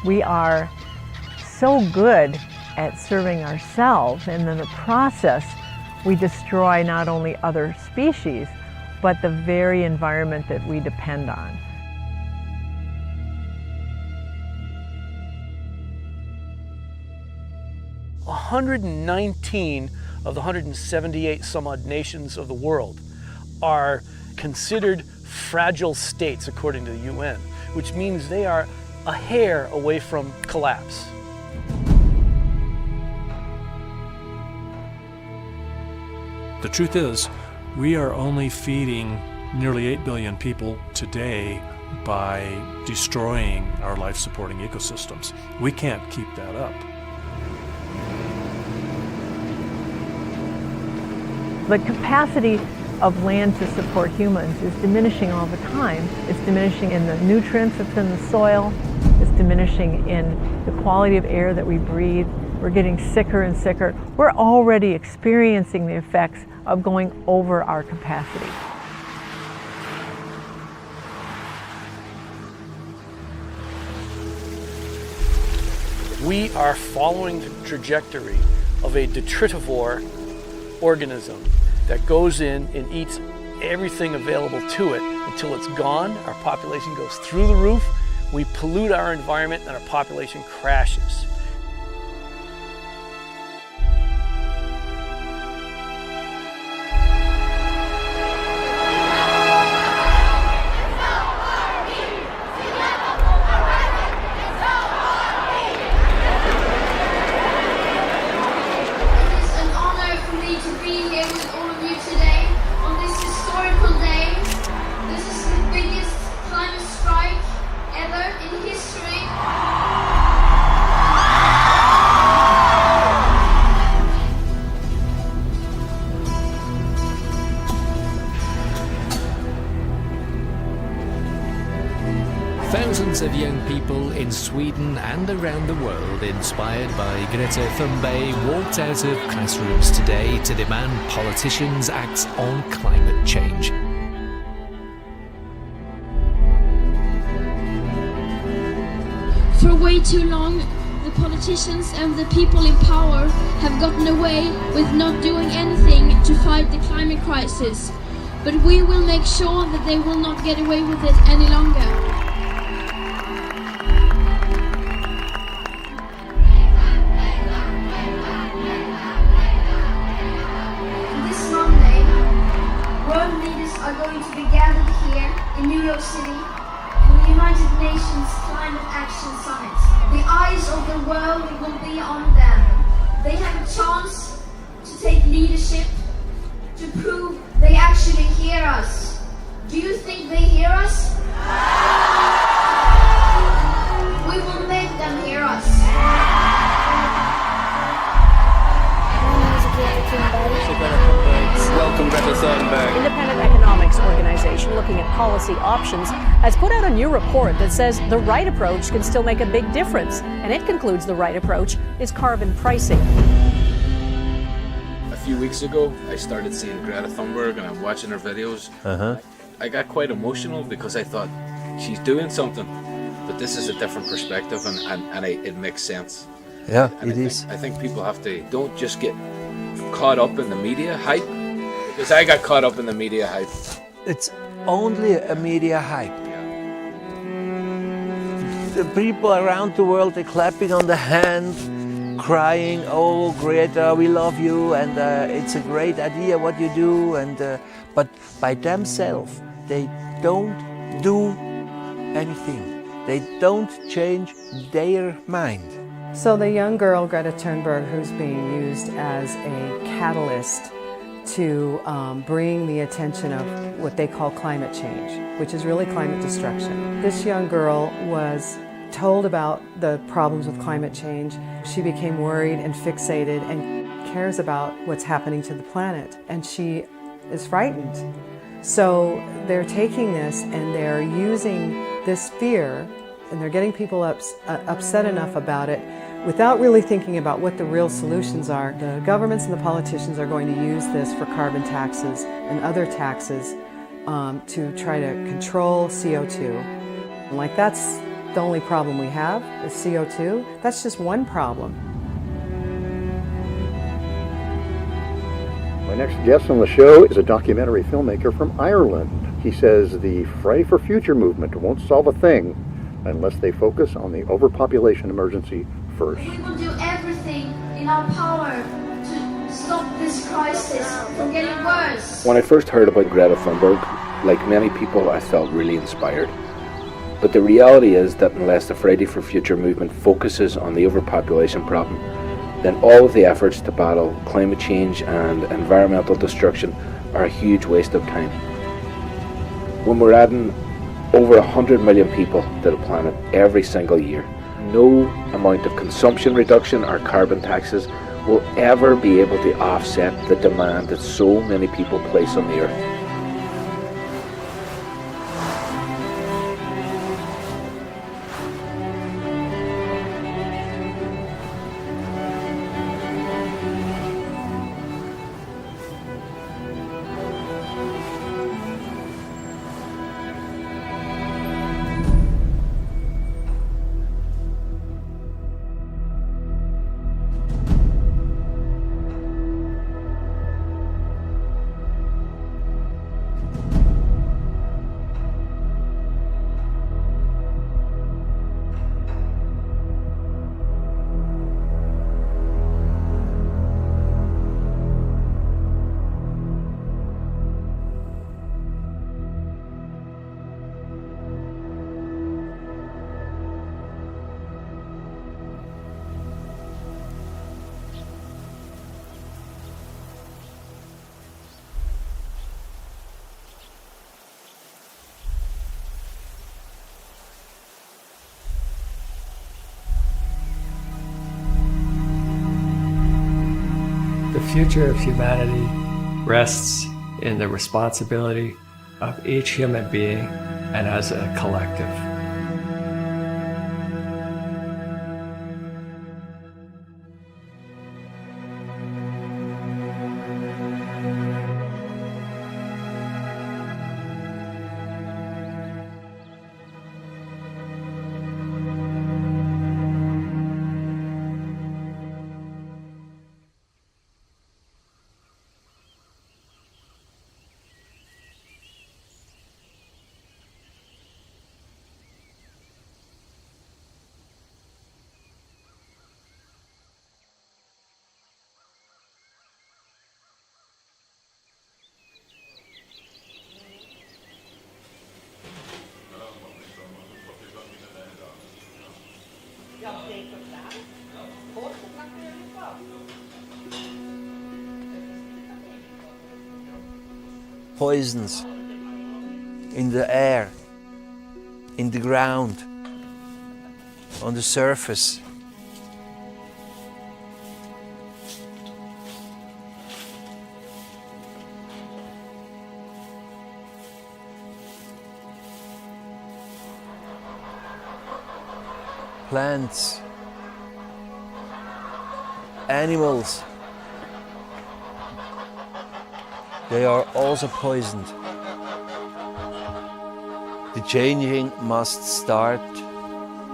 We are so good at serving ourselves, and in the process, we destroy not only other species, but the very environment that we depend on. "119 of the 178 some odd nations of the world are considered fragile states according to the UN, which means they are a hair away from collapse. The truth is, we are only feeding nearly 8 billion people today by destroying our life-supporting ecosystems. We can't keep that up. The capacity of land to support humans is diminishing all the time. It's diminishing in the nutrients that's in the soil. It's diminishing in the quality of air that we breathe. We're getting sicker and sicker. We're already experiencing the effects of going over our capacity. We are following the trajectory of a detritivore organism that goes in and eats everything available to it until it's gone. Our population goes through the roof, we pollute our environment, and our population crashes. Thousands of young people in Sweden and around the world, inspired by Greta Thunberg, walked out of classrooms today to demand politicians act on climate change. For way too long, the politicians and the people in power have gotten away with not doing anything to fight the climate crisis. But we will make sure that they will not get away with it any longer. This Monday, world leaders are going to be gathered here in New York City for the United Nations Climate Action Summit. The eyes of the world will be on them. They have a chance to take leadership, to prove they actually hear us. Do you think they hear us? We will make them hear us. Welcome, Greta Thunberg. Independent Economics Organization, looking at policy options, has put out a new report that says the right approach can still make a big difference. And it concludes the right approach is carbon pricing. A few weeks ago, I started seeing Greta Thunberg and I'm watching her videos. I got quite emotional because I thought, she's doing something, but this is a different perspective and it makes sense. Yeah, and it is. I think people have to, don't just get caught up in the media hype, because I got caught up in the media hype. It's only a media hype. The people around the world, they're clapping on the hand, crying, "Oh, Greta, we love you, and it's a great idea what you do." And but by themselves, they don't do anything. They don't change their mind. So the young girl, Greta Thunberg, who's being used as a catalyst to bring the attention of what they call climate change, which is really climate destruction. This young girl was told about the problems with climate change. She became worried and fixated and cares about what's happening to the planet, and she is frightened. So they're taking this and they're using this fear, and they're getting people upset enough about it without really thinking about what the real solutions are. The governments and the politicians are going to use this for carbon taxes and other taxes to try to control CO2. Like that's the only problem we have is CO2. That's just one problem. My next guest on the show is a documentary filmmaker from Ireland. He says the Friday for Future movement won't solve a thing unless they focus on the overpopulation emergency first. We will do everything in our power to stop this crisis from getting worse. When I first heard about Greta Thunberg, like many people, I felt really inspired. But the reality is that unless the Friday for Future movement focuses on the overpopulation problem, then all of the efforts to battle climate change and environmental destruction are a huge waste of time. When we're adding over 100 million people to the planet every single year, no amount of consumption reduction or carbon taxes will ever be able to offset the demand that so many people place on the earth. The future of humanity rests in the responsibility of each human being and as a collective. Poisons in the air, in the ground, on the surface. Plants, animals, they are also poisoned. The changing must start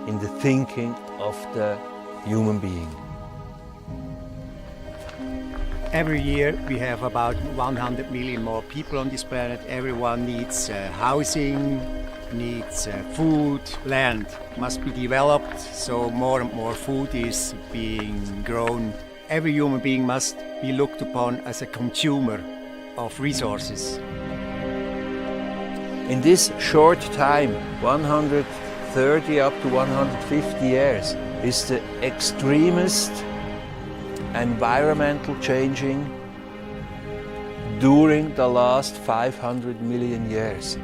in the thinking of the human being. Every year we have about 100 million more people on this planet. Everyone needs housing, needs food, land must be developed, so more and more food is being grown. Every human being must be looked upon as a consumer of resources. In this short time, 130 up to 150 years, is the extremist environmental changing during the last 500 million years.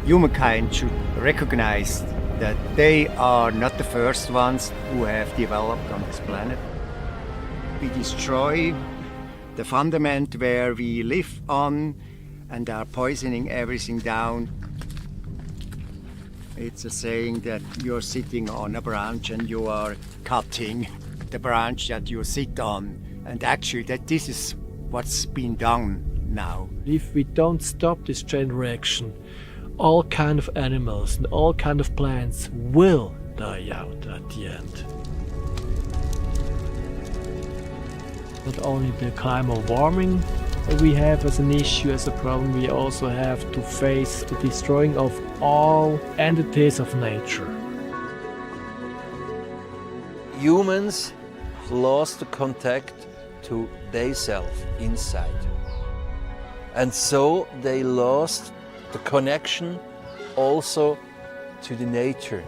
Humankind should recognize that they are not the first ones who have developed on this planet. We destroy the fundament where we live on and are poisoning everything down. It's a saying that you're sitting on a branch and you are cutting the branch that you sit on. And actually this is what's been done now. If we don't stop this chain reaction all kind of animals and all kind of plants will die out at the end. Not only the climate warming that we have as an issue, as a problem, we also have to face the destroying of all entities of nature. Humans lost the contact to themselves inside. And so they lost the connection also to the nature.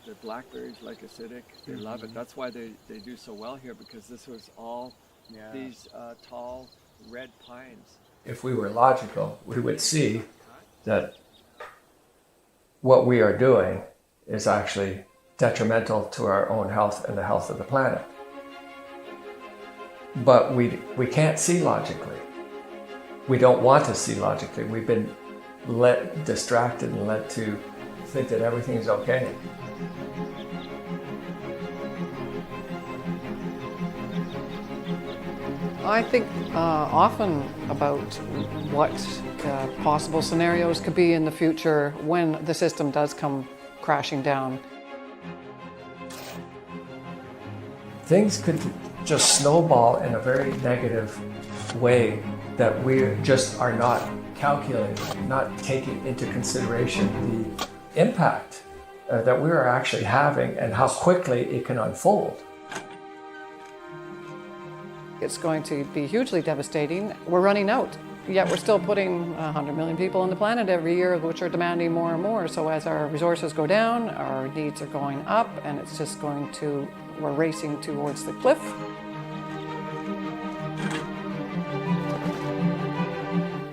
The blackberries, like acidic, they love it. That's why they do so well here, because this was all these tall red pines. If we were logical, we would see that what we are doing is actually detrimental to our own health and the health of the planet. But we can't see logically. We don't want to see logically. We've been distracted and led to think that everything is okay. I think often about what possible scenarios could be in the future when the system does come crashing down. Things could just snowball in a very negative way that we just are not calculating, not taking into consideration the impact that we are actually having and how quickly it can unfold. It's going to be hugely devastating. We're running out, yet we're still putting 100 million people on the planet every year, which are demanding more and more. So as our resources go down, our needs are going up, and it's just we're racing towards the cliff.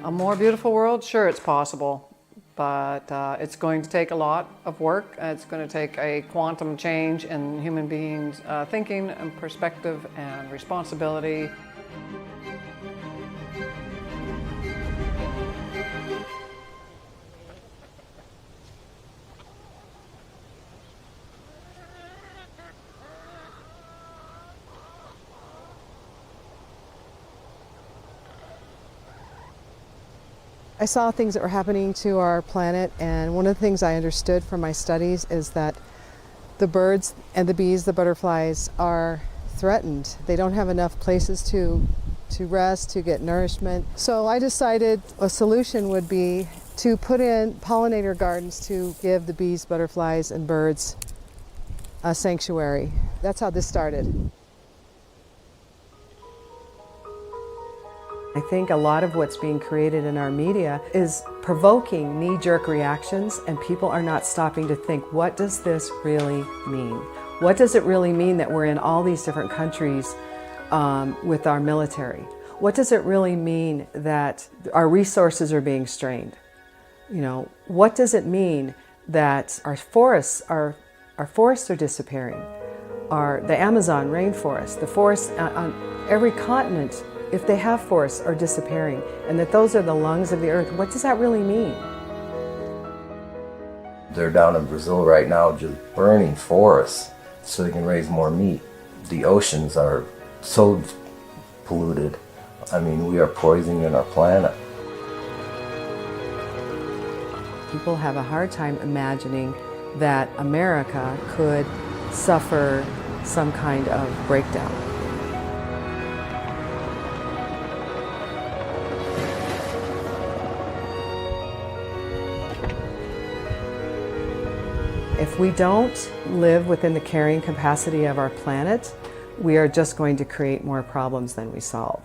A more beautiful world? Sure, it's possible. But it's going to take a lot of work. It's going to take a quantum change in human beings' thinking and perspective and responsibility. I saw things that were happening to our planet, and one of the things I understood from my studies is that the birds and the bees, the butterflies, are threatened. They don't have enough places to rest, to get nourishment. So I decided a solution would be to put in pollinator gardens to give the bees, butterflies, and birds a sanctuary. That's how this started. I think a lot of what's being created in our media is provoking knee-jerk reactions, and people are not stopping to think, what does this really mean? What does it really mean that we're in all these different countries with our military? What does it really mean that our resources are being strained? You know, what does it mean that our forests are disappearing? The Amazon rainforest, the forests on every continent, if they have forests, are disappearing, and that those are the lungs of the earth. What does that really mean? They're down in Brazil right now just burning forests so they can raise more meat. The oceans are so polluted. I mean, we are poisoning our planet. People have a hard time imagining that America could suffer some kind of breakdown. If we don't live within the carrying capacity of our planet, we are just going to create more problems than we solve.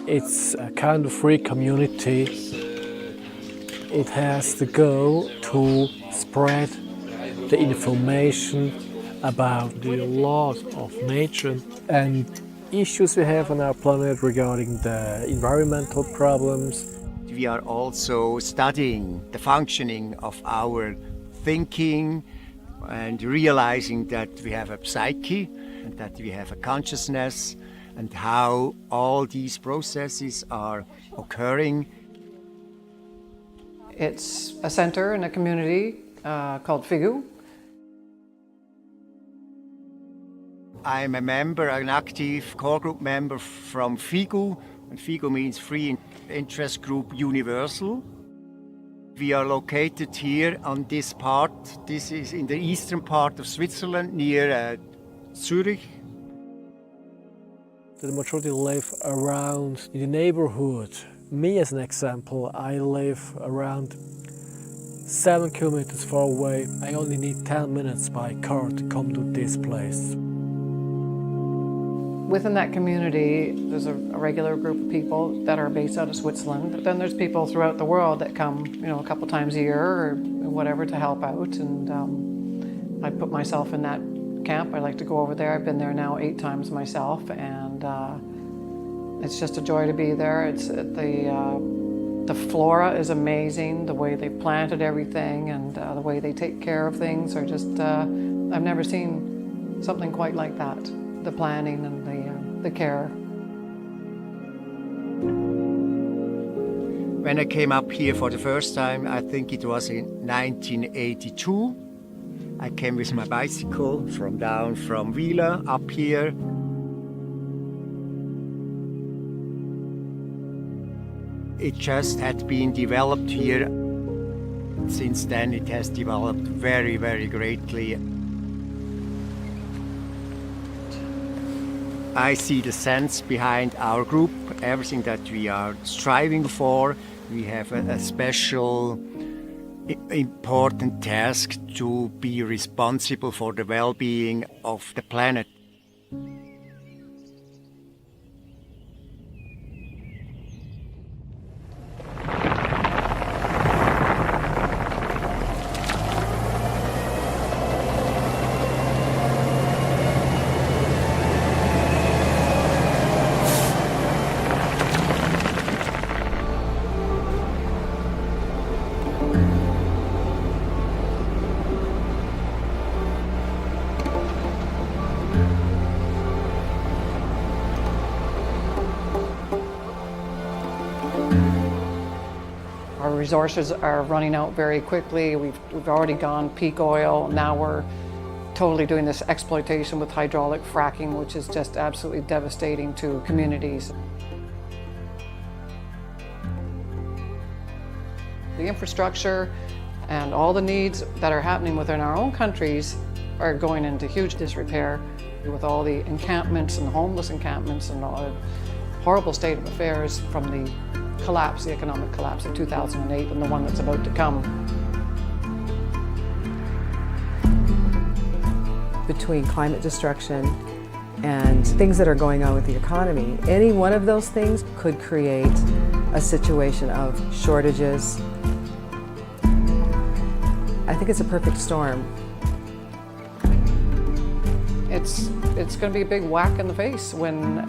It's a kind of free community it has the goal to spread the information about the laws of nature and issues we have on our planet regarding the environmental problems. We are also studying the functioning of our thinking and realizing that we have a psyche and that we have a consciousness and how all these processes are occurring. It's a center in a community called FIGU. I'm a member, an active core group member from FIGU, and FIGU means Free Interest Group Universal. We are located here on this part. This is in the eastern part of Switzerland, near Zurich. The majority live around in the neighborhood. Me, as an example, I live around 7 kilometers far away. I only need 10 minutes by car to come to this place. Within that community, there's a regular group of people that are based out of Switzerland. But then there's people throughout the world that come, a couple times a year or whatever to help out. And I put myself in that camp. I like to go over there. I've been there now 8 times myself, and it's just a joy to be there. It's the flora is amazing. The way they planted everything and the way they take care of things are just. I've never seen something quite like that. The planning and the care. When I came up here for the first time, I think it was in 1982. I came with my bicycle from Wheeler up here. It just had been developed here. Since then it has developed very, very greatly. I see the sense behind our group, everything that we are striving for. We have a special, important task to be responsible for the well-being of the planet. Our resources are running out very quickly. We've already gone peak oil. Now we're totally doing this exploitation with hydraulic fracking, which is just absolutely devastating to communities. The infrastructure and all the needs that are happening within our own countries are going into huge disrepair with all the encampments and homeless encampments and all the horrible state of affairs from the collapse, the economic collapse of 2008 and the one that's about to come. Between climate destruction and things that are going on with the economy, any one of those things could create a situation of shortages. I think it's a perfect storm. It's going to be a big whack in the face when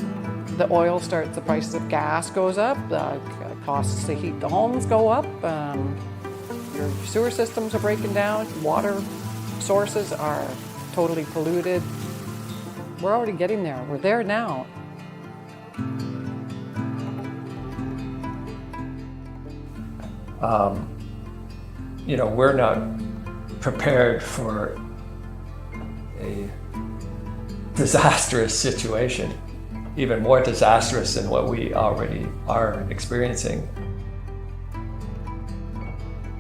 the oil starts, the price of gas goes up, the costs to heat the homes go up, your sewer systems are breaking down, water sources are totally polluted. We're already getting there. We're there now. We're not prepared for a disastrous situation, even more disastrous than what we already are experiencing.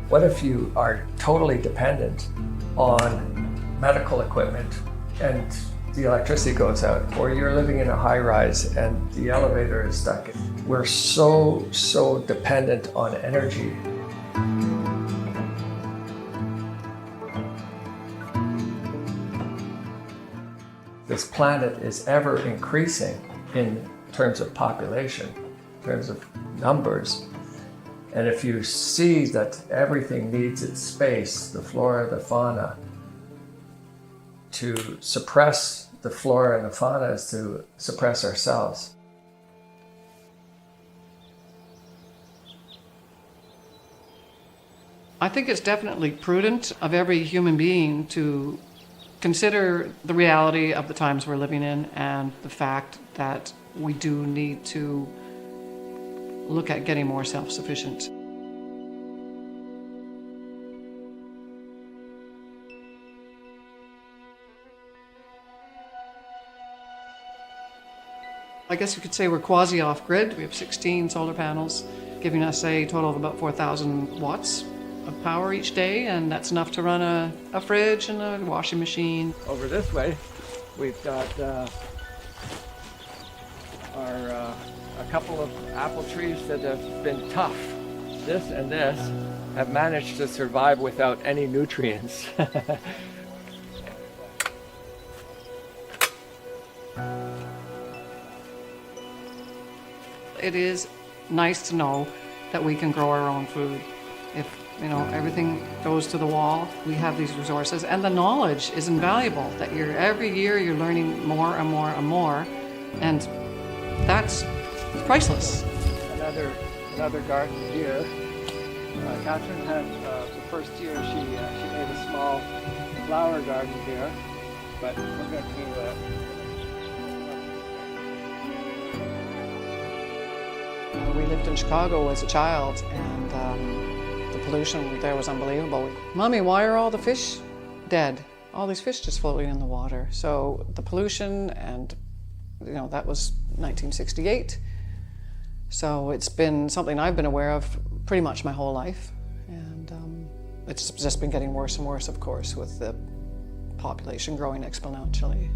What if you are totally dependent on medical equipment and the electricity goes out, or you're living in a high-rise and the elevator is stuck? We're so dependent on energy. This planet is ever increasing in terms of population, in terms of numbers, And if you see that everything needs its space, the flora, the fauna, to suppress the flora and the fauna is to suppress ourselves. I think it's definitely prudent of every human being to consider the reality of the times we're living in and the fact that we do need to look at getting more self-sufficient. I guess you could say we're quasi off-grid. We have 16 solar panels, giving us a total of about 4,000 watts of power each day, and that's enough to run a fridge and a washing machine. Over this way, we've got a couple of apple trees that have been tough. This and this have managed to survive without any nutrients. It is nice to know that we can grow our own food. If everything goes to the wall, we have these resources, and the knowledge is invaluable. That every year you're learning more and more and more, and that's priceless. Another garden here. Catherine had the first year she made a small flower garden here, but we're going to We lived in Chicago as a child, and the pollution there was unbelievable. Mommy, why are all the fish dead? All these fish just floating in the water. So the pollution, and that was 1968. So it's been something I've been aware of pretty much my whole life, and it's just been getting worse and worse, of course, with the population growing exponentially.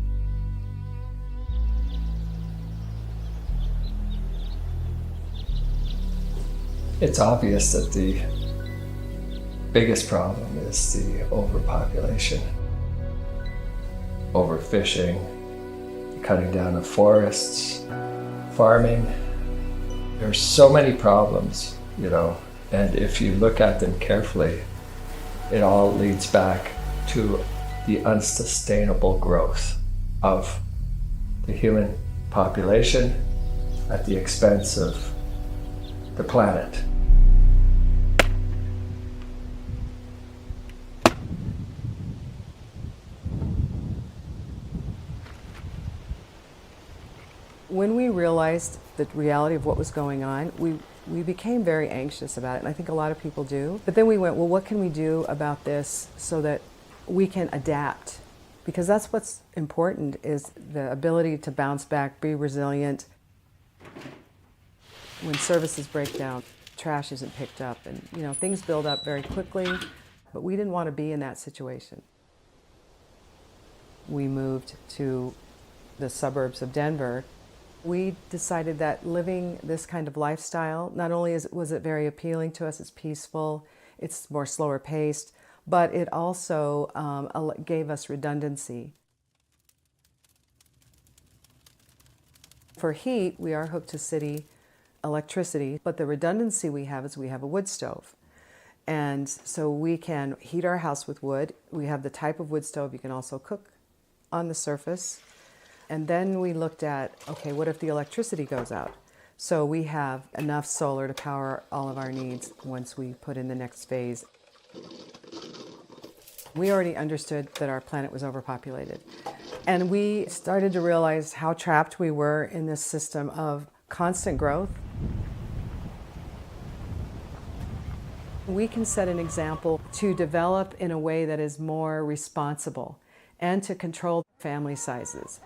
It's obvious that the biggest problem is the overpopulation, overfishing, cutting down of forests, farming. There's so many problems, and if you look at them carefully, it all leads back to the unsustainable growth of the human population at the expense of the planet. When we realized the reality of what was going on, we became very anxious about it, and I think a lot of people do. But then we went, well, what can we do about this so that we can adapt? Because that's what's important, is the ability to bounce back, be resilient. When services break down, trash isn't picked up, and things build up very quickly, but we didn't want to be in that situation. We moved to the suburbs of Denver. We decided that living this kind of lifestyle, not only was it very appealing to us, it's peaceful, it's more slower paced, but it also gave us redundancy. For heat, we are hooked to city electricity, but the redundancy we have is we have a wood stove. And so we can heat our house with wood. We have the type of wood stove you can also cook on the surface. And then we looked at, okay, what if the electricity goes out? So we have enough solar to power all of our needs once we put in the next phase. We already understood that our planet was overpopulated. And we started to realize how trapped we were in this system of constant growth. We can set an example to develop in a way that is more responsible and to control family sizes.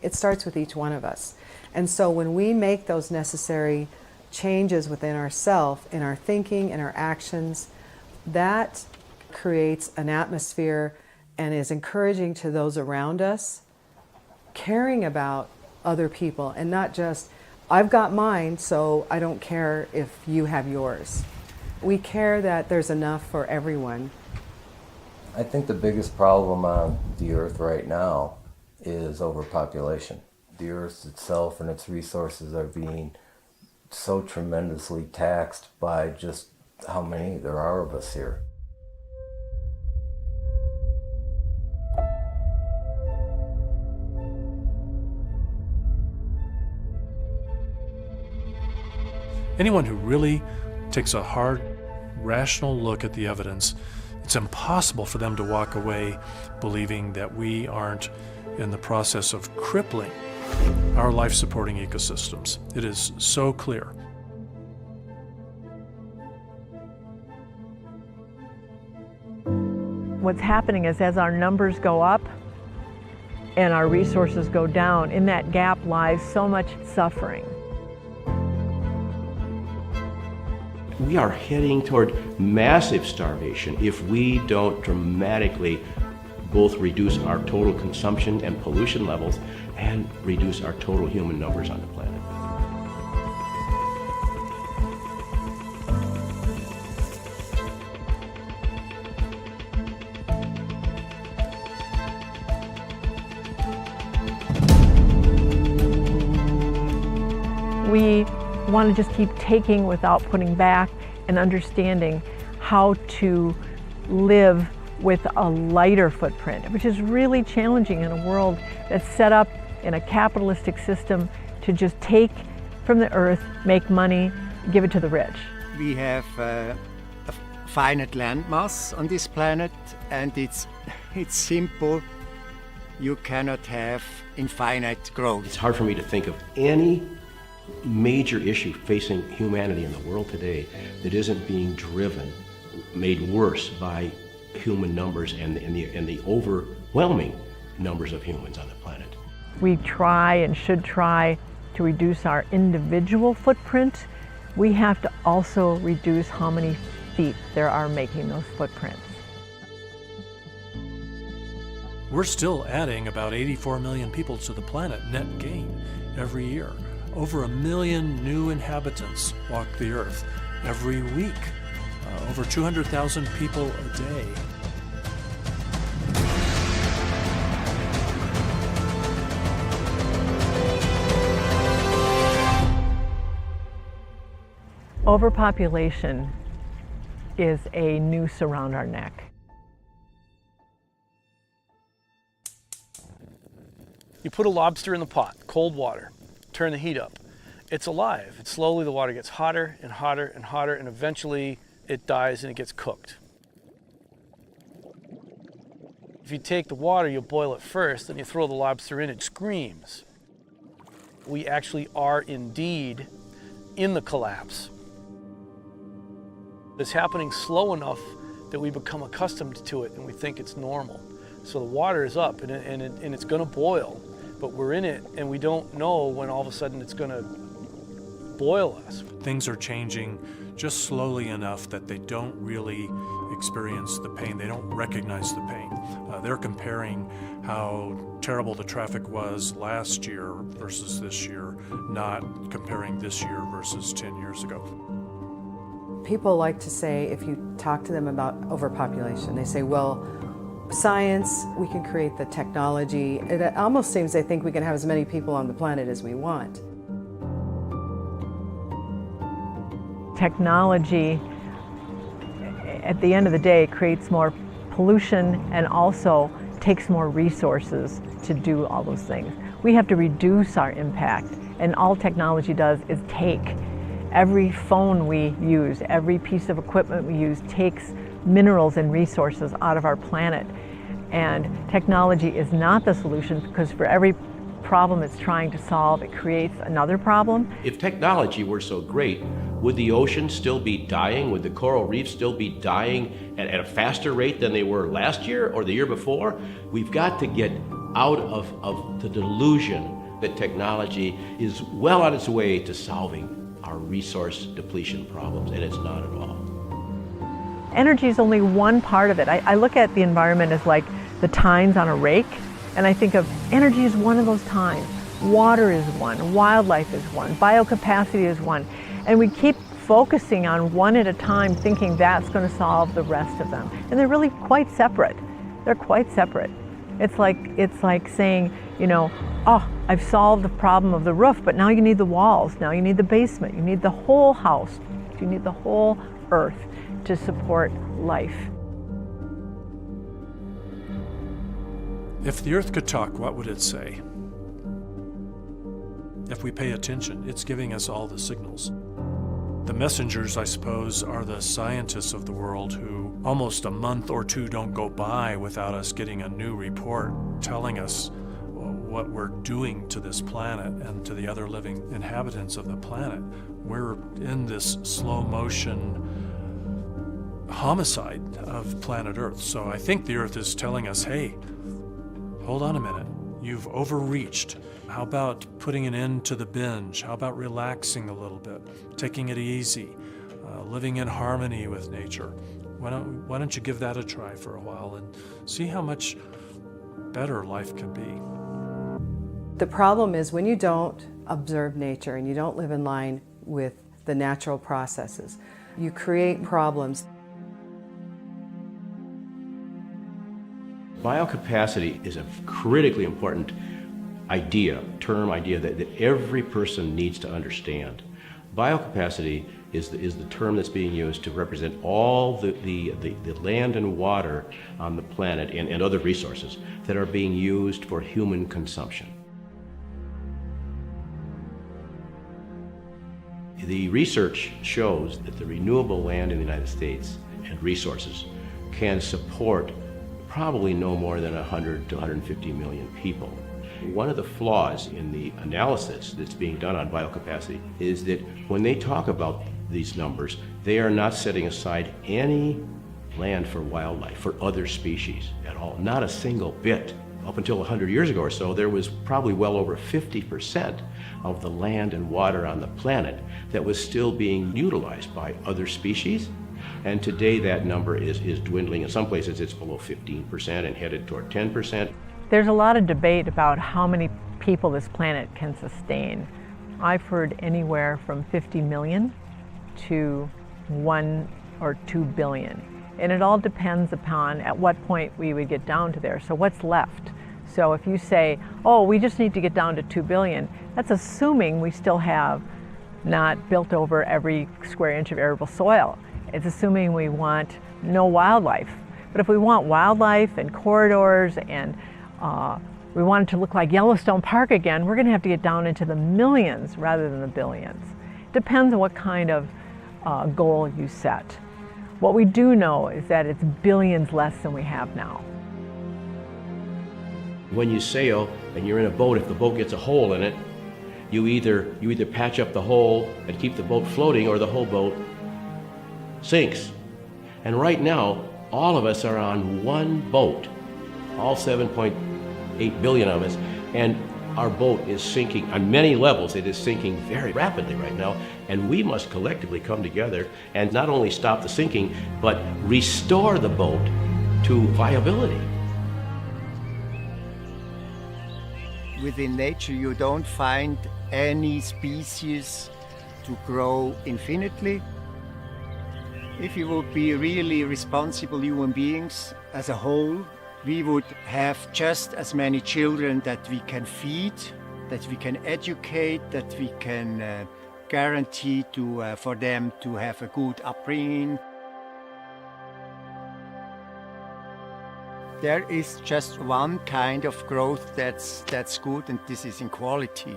It starts with each one of us. And so when we make those necessary changes within ourselves, in our thinking, in our actions, that creates an atmosphere and is encouraging to those around us, caring about other people, and not just, I've got mine, so I don't care if you have yours. We care that there's enough for everyone. I think the biggest problem on the earth right now is overpopulation. The earth itself and its resources are being so tremendously taxed by just how many there are of us here. Anyone who really takes a hard, rational look at the evidence, it's impossible for them to walk away believing that we aren't in the process of crippling our life-supporting ecosystems. It is so clear. What's happening is as our numbers go up and our resources go down, in that gap lies so much suffering. We are heading toward massive starvation if we don't dramatically both reduce our total consumption and pollution levels and reduce our total human numbers on the planet. We want to just keep taking without putting back and understanding how to live with a lighter footprint, which is really challenging in a world that's set up in a capitalistic system to just take from the earth, make money, give it to the rich. We have a finite landmass on this planet, and it's simple. You cannot have infinite growth. It's hard for me to think of any major issue facing humanity in the world today that isn't being driven, made worse by human numbers and the overwhelming numbers of humans on the planet. We try and should try to reduce our individual footprint. We have to also reduce how many feet there are making those footprints. We're still adding about 84 million people to the planet net gain every year. Over 1 million new inhabitants walk the earth every week. Over 200,000 people a day. Overpopulation is a noose around our neck. You put a lobster in the pot, cold water, turn the heat up. It's alive. Slowly the water gets hotter and hotter and hotter, and eventually it dies and it gets cooked. If you take the water, you boil it first, then you throw the lobster in, it screams. We actually are indeed in the collapse. It's happening slow enough that we become accustomed to it and we think it's normal. So the water is up and it's going to boil, but we're in it and we don't know when all of a sudden it's going to boil us. Things are changing just slowly enough that they don't really experience the pain. They don't recognize the pain. They're comparing how terrible the traffic was last year versus this year, not comparing this year versus 10 years ago. People like to say, if you talk to them about overpopulation, they say, well, science, we can create the technology. It almost seems they think we can have as many people on the planet as we want. Technology, at the end of the day, creates more pollution and also takes more resources to do all those things. We have to reduce our impact, and all technology does is take. Every phone we use, every piece of equipment we use takes minerals and resources out of our planet. And technology is not the solution, because for every problem it's trying to solve, it creates another problem. If technology were so great, would the oceans still be dying? Would the coral reefs still be dying at a faster rate than they were last year or the year before? We've got to get out of the delusion that technology is well on its way to solving our resource depletion problems, and it's not at all. Energy is only one part of it. I look at the environment as like the tines on a rake, and I think of energy as one of those tines. Water is one, wildlife is one, biocapacity is one. And we keep focusing on one at a time, thinking that's going to solve the rest of them. And they're really quite separate. They're quite separate. It's like saying, you know, oh, I've solved the problem of the roof, but now you need the walls, now you need the basement, you need the whole house, you need the whole earth to support life. If the earth could talk, what would it say? If we pay attention, it's giving us all the signals. The messengers, I suppose, are the scientists of the world who almost a month or two don't go by without us getting a new report telling us what we're doing to this planet and to the other living inhabitants of the planet. We're in this slow motion homicide of planet Earth. So I think the Earth is telling us, hey, hold on a minute, you've overreached. How about putting an end to the binge? How about relaxing a little bit, taking it easy, living in harmony with nature? Why don't you give that a try for a while and see how much better life can be? The problem is when you don't observe nature and you don't live in line with the natural processes, you create problems. Biocapacity is a critically important term idea that every person needs to understand. Biocapacity is the term that's being used to represent all the land and water on the planet and other resources that are being used for human consumption. The research shows that the renewable land in the United States and resources can support probably no more than 100 to 150 million people. One of the flaws in the analysis that's being done on biocapacity is that when they talk about these numbers, they are not setting aside any land for wildlife, for other species at all, not a single bit. Up until 100 years ago or so, there was probably well over 50% of the land and water on the planet that was still being utilized by other species. And today that number is dwindling. In some places it's below 15% and headed toward 10%. There's a lot of debate about how many people this planet can sustain. I've heard anywhere from 50 million to 1 or 2 billion. And it all depends upon at what point we would get down to there. So what's left? So if you say, oh, we just need to get down to 2 billion, that's assuming we still have not built over every square inch of arable soil. It's assuming we want no wildlife. But if we want wildlife and corridors and we want it to look like Yellowstone Park again, we're going to have to get down into the millions rather than the billions. Depends on what kind of goal you set. What we do know is that it's billions less than we have now. When you sail and you're in a boat, if the boat gets a hole in it, you either patch up the hole and keep the boat floating, or the whole boat sinks. And right now, all of us are on one boat, all 7.8 billion of us, and our boat is sinking on many levels. It is sinking very rapidly right now, and we must collectively come together and not only stop the sinking, but restore the boat to viability. Within nature, you don't find any species to grow infinitely. If you would be really responsible human beings as a whole, we would have just as many children that we can feed, that we can educate, that we can guarantee for them to have a good upbringing. There is just one kind of growth that's good, and this is in quality.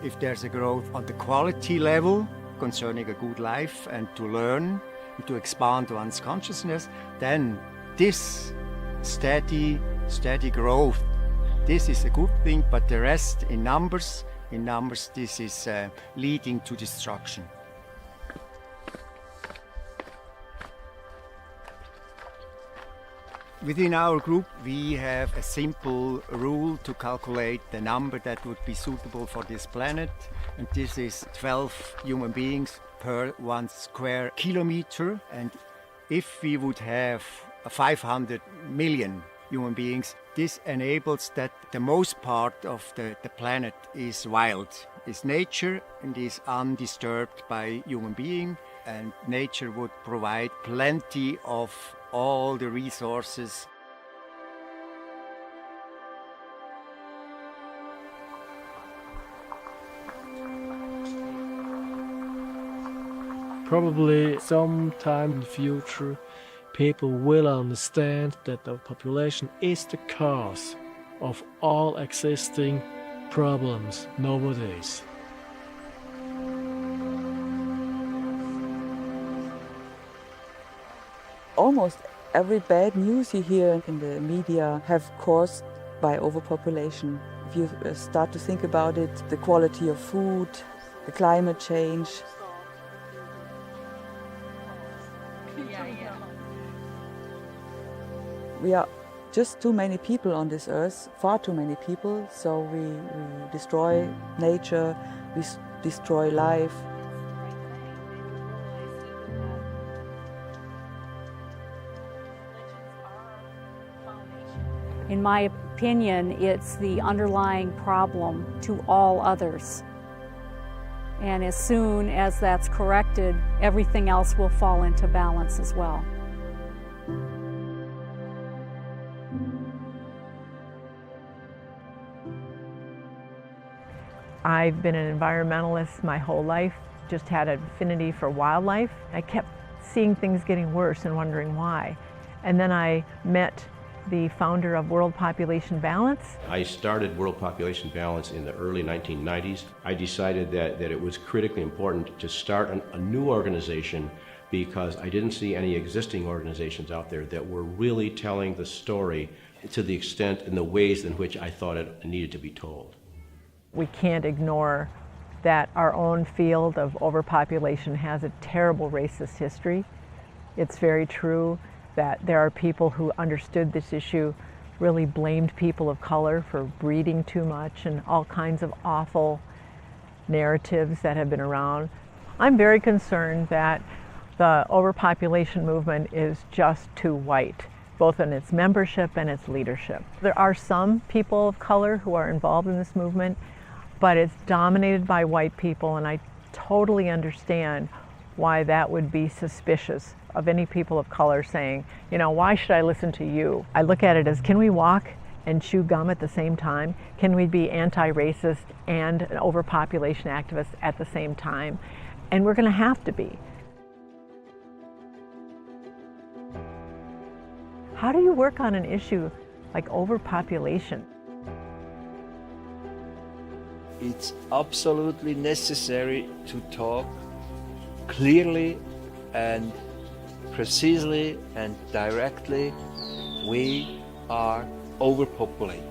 If there's a growth on the quality level concerning a good life and to learn, to expand one's consciousness, then this steady growth, this is a good thing, but the rest in numbers, this is leading to destruction. Within our group, we have a simple rule to calculate the number that would be suitable for this planet, and this is 12 human beings per 1 square kilometer. And if we would have 500 million human beings, this enables that the most part of the planet is wild, is nature, and is undisturbed by human being, and nature would provide plenty of all the resources. Probably sometime in the future, people will understand that the population is the cause of all existing problems nowadays. Almost every bad news you hear in the media have caused by overpopulation. If you start to think about it, the quality of food, the climate change. We are just too many people on this earth, far too many people, so we destroy nature, we destroy life. In my opinion, it's the underlying problem to all others. And as soon as that's corrected, everything else will fall into balance as well. I've been an environmentalist my whole life, just had an affinity for wildlife. I kept seeing things getting worse and wondering why. And then I met the founder of World Population Balance. I started World Population Balance in the early 1990s. I decided that it was critically important to start a new organization because I didn't see any existing organizations out there that were really telling the story to the extent and the ways in which I thought it needed to be told. We can't ignore that our own field of overpopulation has a terrible racist history. It's very true that there are people who understood this issue, really blamed people of color for breeding too much and all kinds of awful narratives that have been around. I'm very concerned that the overpopulation movement is just too white, both in its membership and its leadership. There are some people of color who are involved in this movement, but it's dominated by white people, and I totally understand why that would be suspicious of any people of color saying, you know, why should I listen to you? I look at it as, can we walk and chew gum at the same time? Can we be anti-racist and an overpopulation activist at the same time? And we're going to have to be. How do you work on an issue like overpopulation? It's absolutely necessary to talk clearly and precisely and directly. We are overpopulated,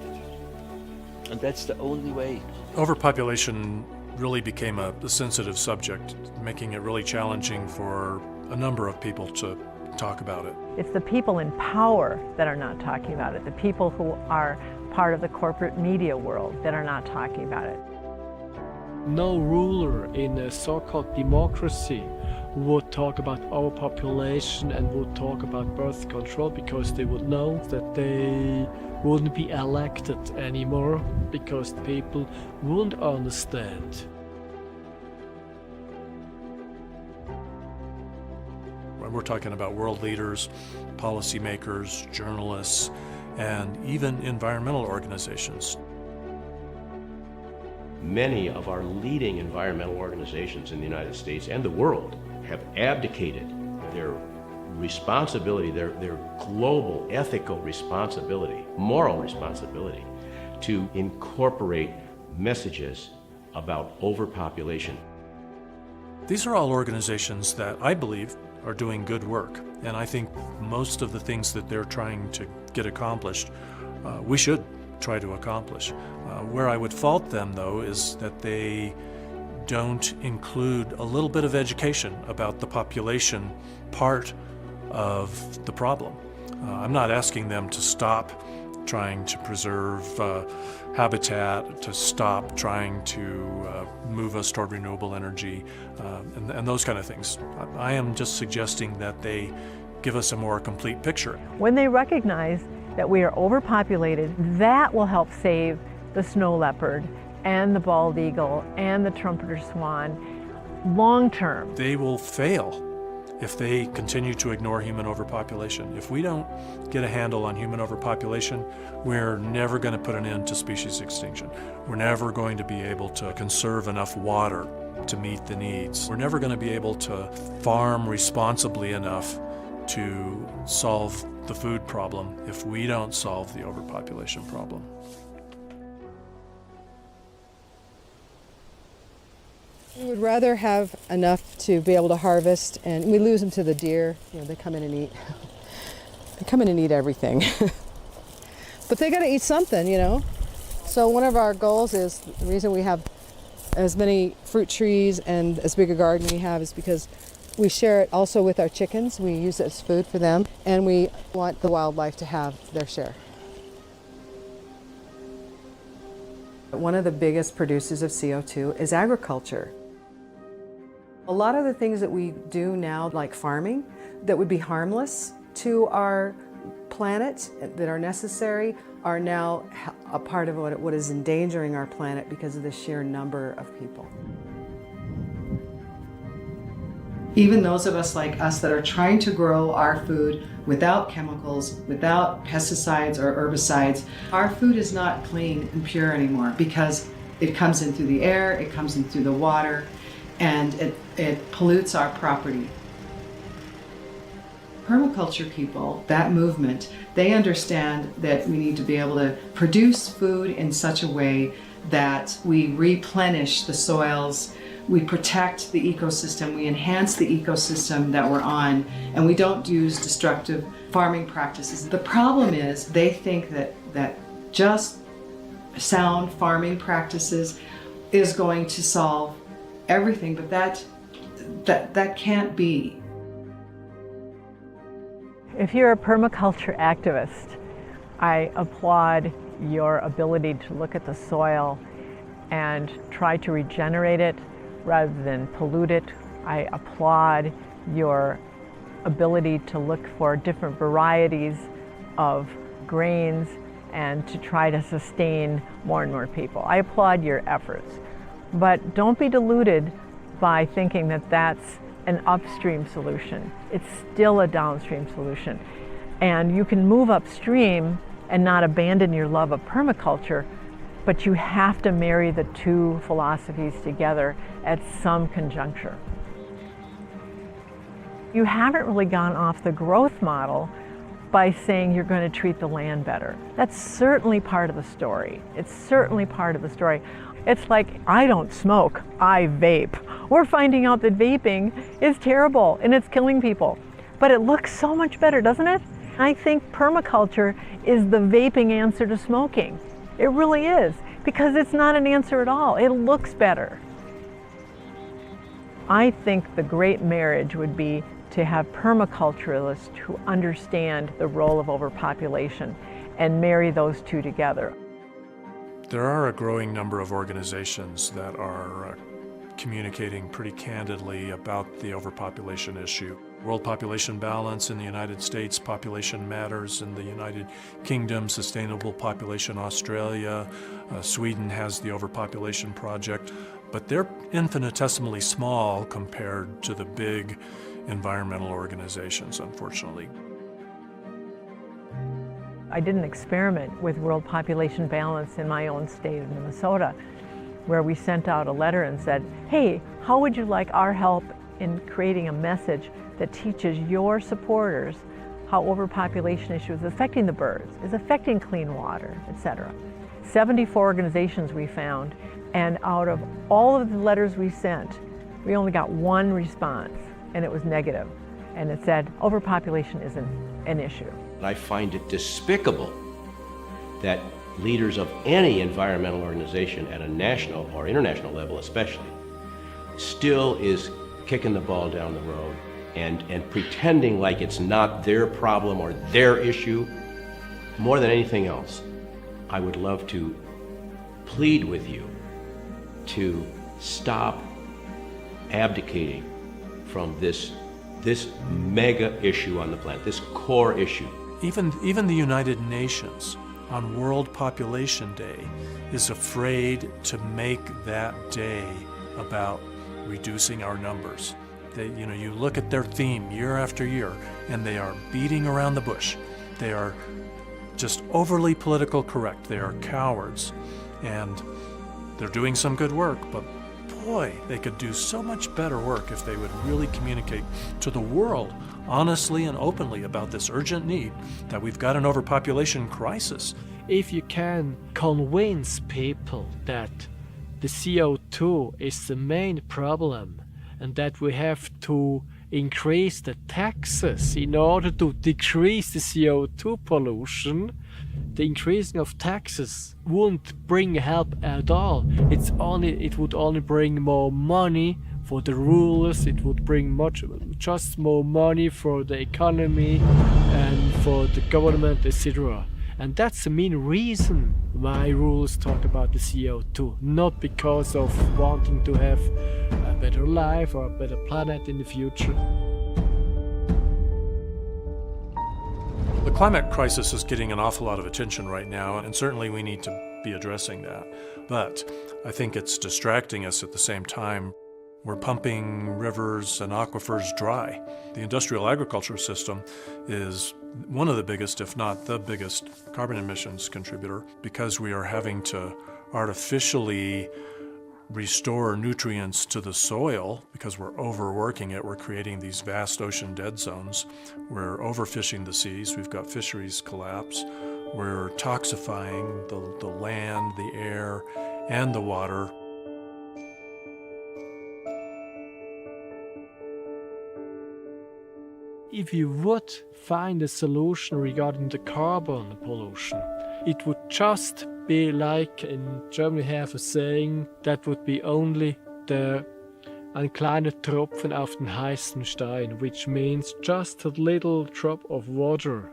and that's the only way. Overpopulation really became a sensitive subject, making it really challenging for a number of people to talk about it. It's the people in power that are not talking about it, the people who are part of the corporate media world that are not talking about it. No ruler in a so-called democracy would talk about overpopulation and would talk about birth control because they would know that they wouldn't be elected anymore because people wouldn't understand. When we're talking about world leaders, policymakers, journalists, and even environmental organizations. Many of our leading environmental organizations in the United States and the world have abdicated their responsibility, their global ethical responsibility, moral responsibility, to incorporate messages about overpopulation. These are all organizations that I believe are doing good work, and I think most of the things that they're trying to get accomplished, we should try to accomplish. Where I would fault them, though, is that they don't include a little bit of education about the population part of the problem. I'm not asking them to stop trying to preserve habitat, to stop trying to move us toward renewable energy, and those kind of things. I am just suggesting that they give us a more complete picture. When they recognize that we are overpopulated, that will help save the snow leopard and the bald eagle and the trumpeter swan long term. They will fail if they continue to ignore human overpopulation. If we don't get a handle on human overpopulation, we're never going to put an end to species extinction. We're never going to be able to conserve enough water to meet the needs. We're never going to be able to farm responsibly enough to solve the food problem if we don't solve the overpopulation problem. We would rather have enough to be able to harvest, and we lose them to the deer. You know, they come in and eat. They come in and eat everything. But they got to eat something, you know. So one of our goals is, the reason we have as many fruit trees and as big a garden we have is because we share it also with our chickens. We use it as food for them, and we want the wildlife to have their share. One of the biggest producers of CO2 is agriculture. A lot of the things that we do now, like farming, that would be harmless to our planet, that are necessary, are now a part of what is endangering our planet because of the sheer number of people. Even those of us like us that are trying to grow our food without chemicals, without pesticides or herbicides, our food is not clean and pure anymore because it comes in through the air, it comes in through the water, and it pollutes our property. Permaculture people, that movement, they understand that we need to be able to produce food in such a way that we replenish the soils, we protect the ecosystem, we enhance the ecosystem that we're on, and we don't use destructive farming practices. The problem is they think that just sound farming practices is going to solve everything, but that can't be. If you're a permaculture activist, I applaud your ability to look at the soil and try to regenerate it rather than pollute it. I applaud your ability to look for different varieties of grains and to try to sustain more and more people. I applaud your efforts, but don't be deluded by thinking that that's an upstream solution. It's still a downstream solution. And you can move upstream and not abandon your love of permaculture, but you have to marry the two philosophies together at some conjuncture. You haven't really gone off the growth model by saying you're going to treat the land better. That's certainly part of the story. It's certainly part of the story. It's like, I don't smoke, I vape. We're finding out that vaping is terrible and it's killing people. But it looks so much better, doesn't it? I think permaculture is the vaping answer to smoking. It really is, because it's not an answer at all. It looks better. I think the great marriage would be to have permaculturalists who understand the role of overpopulation and marry those two together. There are a growing number of organizations that are communicating pretty candidly about the overpopulation issue. World Population Balance in the United States, Population Matters in the United Kingdom, Sustainable Population Australia, Sweden has the Overpopulation Project, but they're infinitesimally small compared to the big environmental organizations, unfortunately. I did an experiment with World Population Balance in my own state of Minnesota, where we sent out a letter and said, hey, how would you like our help in creating a message that teaches your supporters how overpopulation issues is affecting the birds, is affecting clean water, etc. 74 organizations we found, and out of all of the letters we sent, we only got one response, and it was negative. And it said, overpopulation isn't an issue. I find it despicable that leaders of any environmental organization at a national or international level especially still is kicking the ball down the road and pretending like it's not their problem or their issue. More than anything else, I would love to plead with you to stop abdicating from this mega issue on the planet, this core issue. Even the United Nations on World Population Day is afraid to make that day about reducing our numbers. You look at their theme year after year, and they are beating around the bush. They are just overly political correct. They are cowards, and they're doing some good work, but boy, they could do so much better work if they would really communicate to the world honestly and openly about this urgent need that we've got an overpopulation crisis. If you can convince people that the CO2 is the main problem and that we have to increase the taxes in order to decrease the CO2 pollution, the increasing of taxes won't bring help at all. It would only bring more money for the rulers. It would bring just more money for the economy and for the government, etc. And that's the main reason why rulers talk about the CO2, not because of wanting to have a better life or a better planet in the future. The climate crisis is getting an awful lot of attention right now, and certainly we need to be addressing that. But I think it's distracting us at the same time. We're pumping rivers and aquifers dry. The industrial agriculture system is one of the biggest, if not the biggest, carbon emissions contributor because we are having to artificially restore nutrients to the soil because we're overworking it. We're creating these vast ocean dead zones. We're overfishing the seas. We've got fisheries collapse. We're toxifying the land, the air, and the water. If you would find a solution regarding the carbon pollution, it would just be like in Germany have a saying that would be only ein kleiner Tropfen auf den heißen Stein, which means just a little drop of water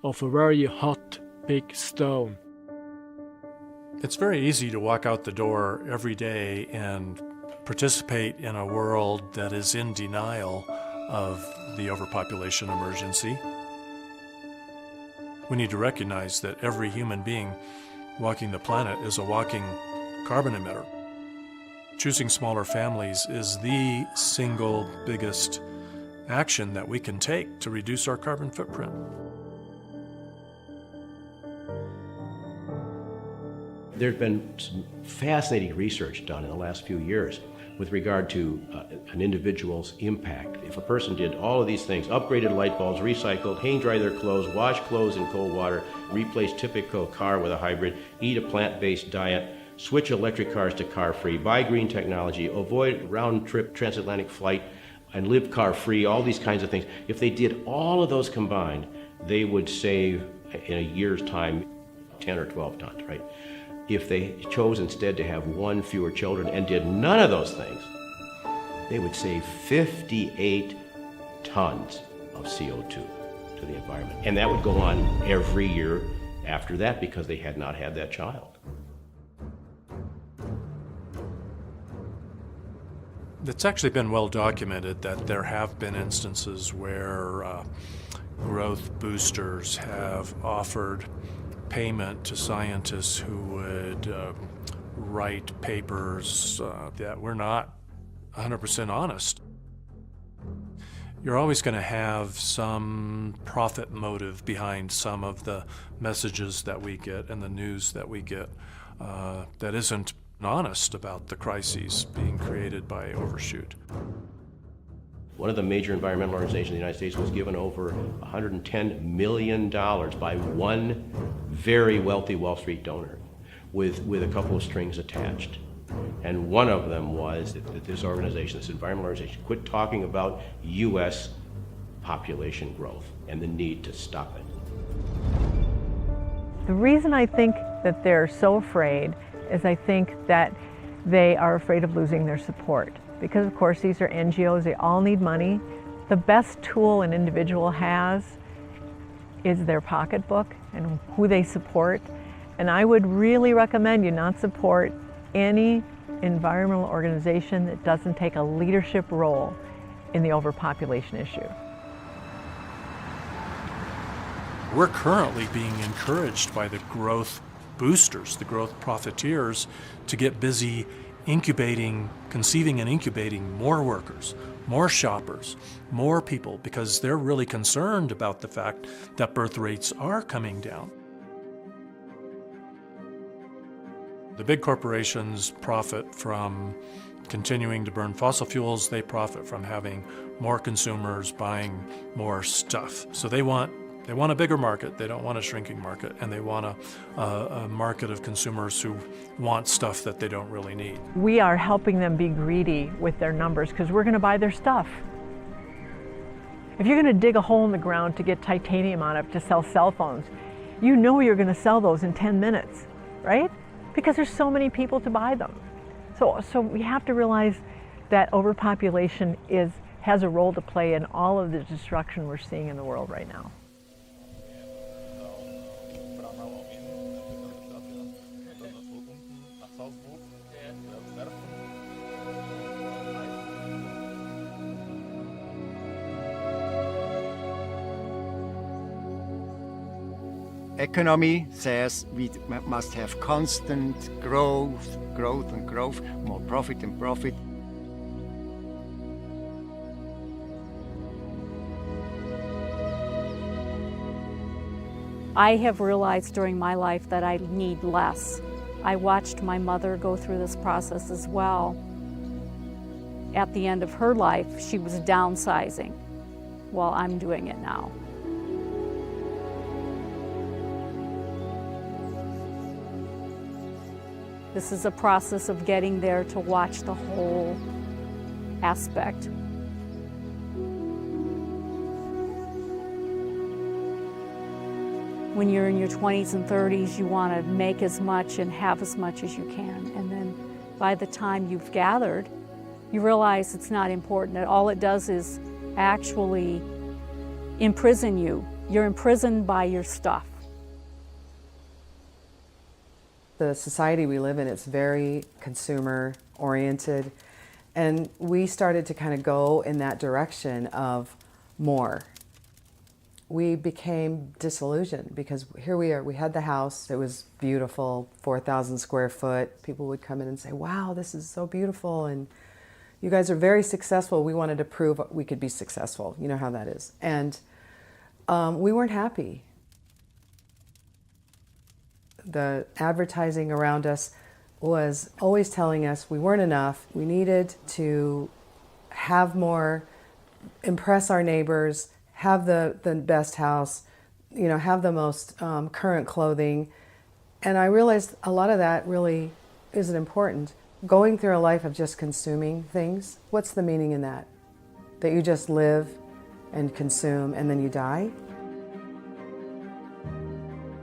of a very hot big stone. It's very easy to walk out the door every day and participate in a world that is in denial of the overpopulation emergency. We need to recognize that every human being walking the planet is a walking carbon emitter. Choosing smaller families is the single biggest action that we can take to reduce our carbon footprint. There's been some fascinating research done in the last few years with regard to an individual's impact. If a person did all of these things, upgraded light bulbs, recycled, hang dry their clothes, wash clothes in cold water, replace typical car with a hybrid, eat a plant-based diet, switch electric cars to car-free, buy green technology, avoid round-trip transatlantic flight, and live car-free, all these kinds of things. If they did all of those combined, they would save, in a year's time, 10 or 12 tons, right? If they chose instead to have one fewer children and did none of those things, they would save 58 tons of CO2 to the environment. And that would go on every year after that because they had not had that child. It's actually been well documented that there have been instances where growth boosters have offered payment to scientists who would write papers that were not 100% honest. You're always going to have some profit motive behind some of the messages that we get and the news that we get that isn't honest about the crises being created by overshoot. One of the major environmental organizations in the United States was given over $110 million by one very wealthy Wall Street donor with a couple of strings attached. And one of them was that this organization, this environmental organization, quit talking about U.S. population growth and the need to stop it. The reason I think that they're so afraid is I think that they are afraid of losing their support. Because of course these are NGOs, they all need money. The best tool an individual has is their pocketbook and who they support. And I would really recommend you not support any environmental organization that doesn't take a leadership role in the overpopulation issue. We're currently being encouraged by the growth boosters, the growth profiteers, to get busy conceiving and incubating more workers, more shoppers, more people, because they're really concerned about the fact that birth rates are coming down. The big corporations profit from continuing to burn fossil fuels, they profit from having more consumers buying more stuff. So they want a bigger market. They don't want a shrinking market, and they want a market of consumers who want stuff that they don't really need. We are helping them be greedy with their numbers because we're going to buy their stuff. If you're going to dig a hole in the ground to get titanium out of it to sell cell phones, you know you're going to sell those in 10 minutes, right? Because there's so many people to buy them. So we have to realize that overpopulation has a role to play in all of the destruction we're seeing in the world right now. Economy says we must have constant growth, more profit and profit. I have realized during my life that I need less. I watched my mother go through this process as well. At the end of her life, she was downsizing while I'm doing it now. This is a process of getting there to watch the whole aspect. When you're in your 20s and 30s, you want to make as much and have as much as you can. And then by the time you've gathered, you realize it's not important. That all it does is actually imprison you. You're imprisoned by your stuff. The society we live in, it's very consumer oriented, and we started to kind of go in that direction of more. We became disillusioned because here we are, we had the house, it was beautiful, 4,000 square foot. People would come in and say, wow, this is so beautiful, and you guys are very successful. We wanted to prove we could be successful. You know how that is. And we weren't happy. The advertising around us was always telling us we weren't enough. We needed to have more, impress our neighbors, have the best house, you know, have the most current clothing. And I realized a lot of that really isn't important. Going through a life of just consuming things, what's the meaning in that? That you just live and consume and then you die?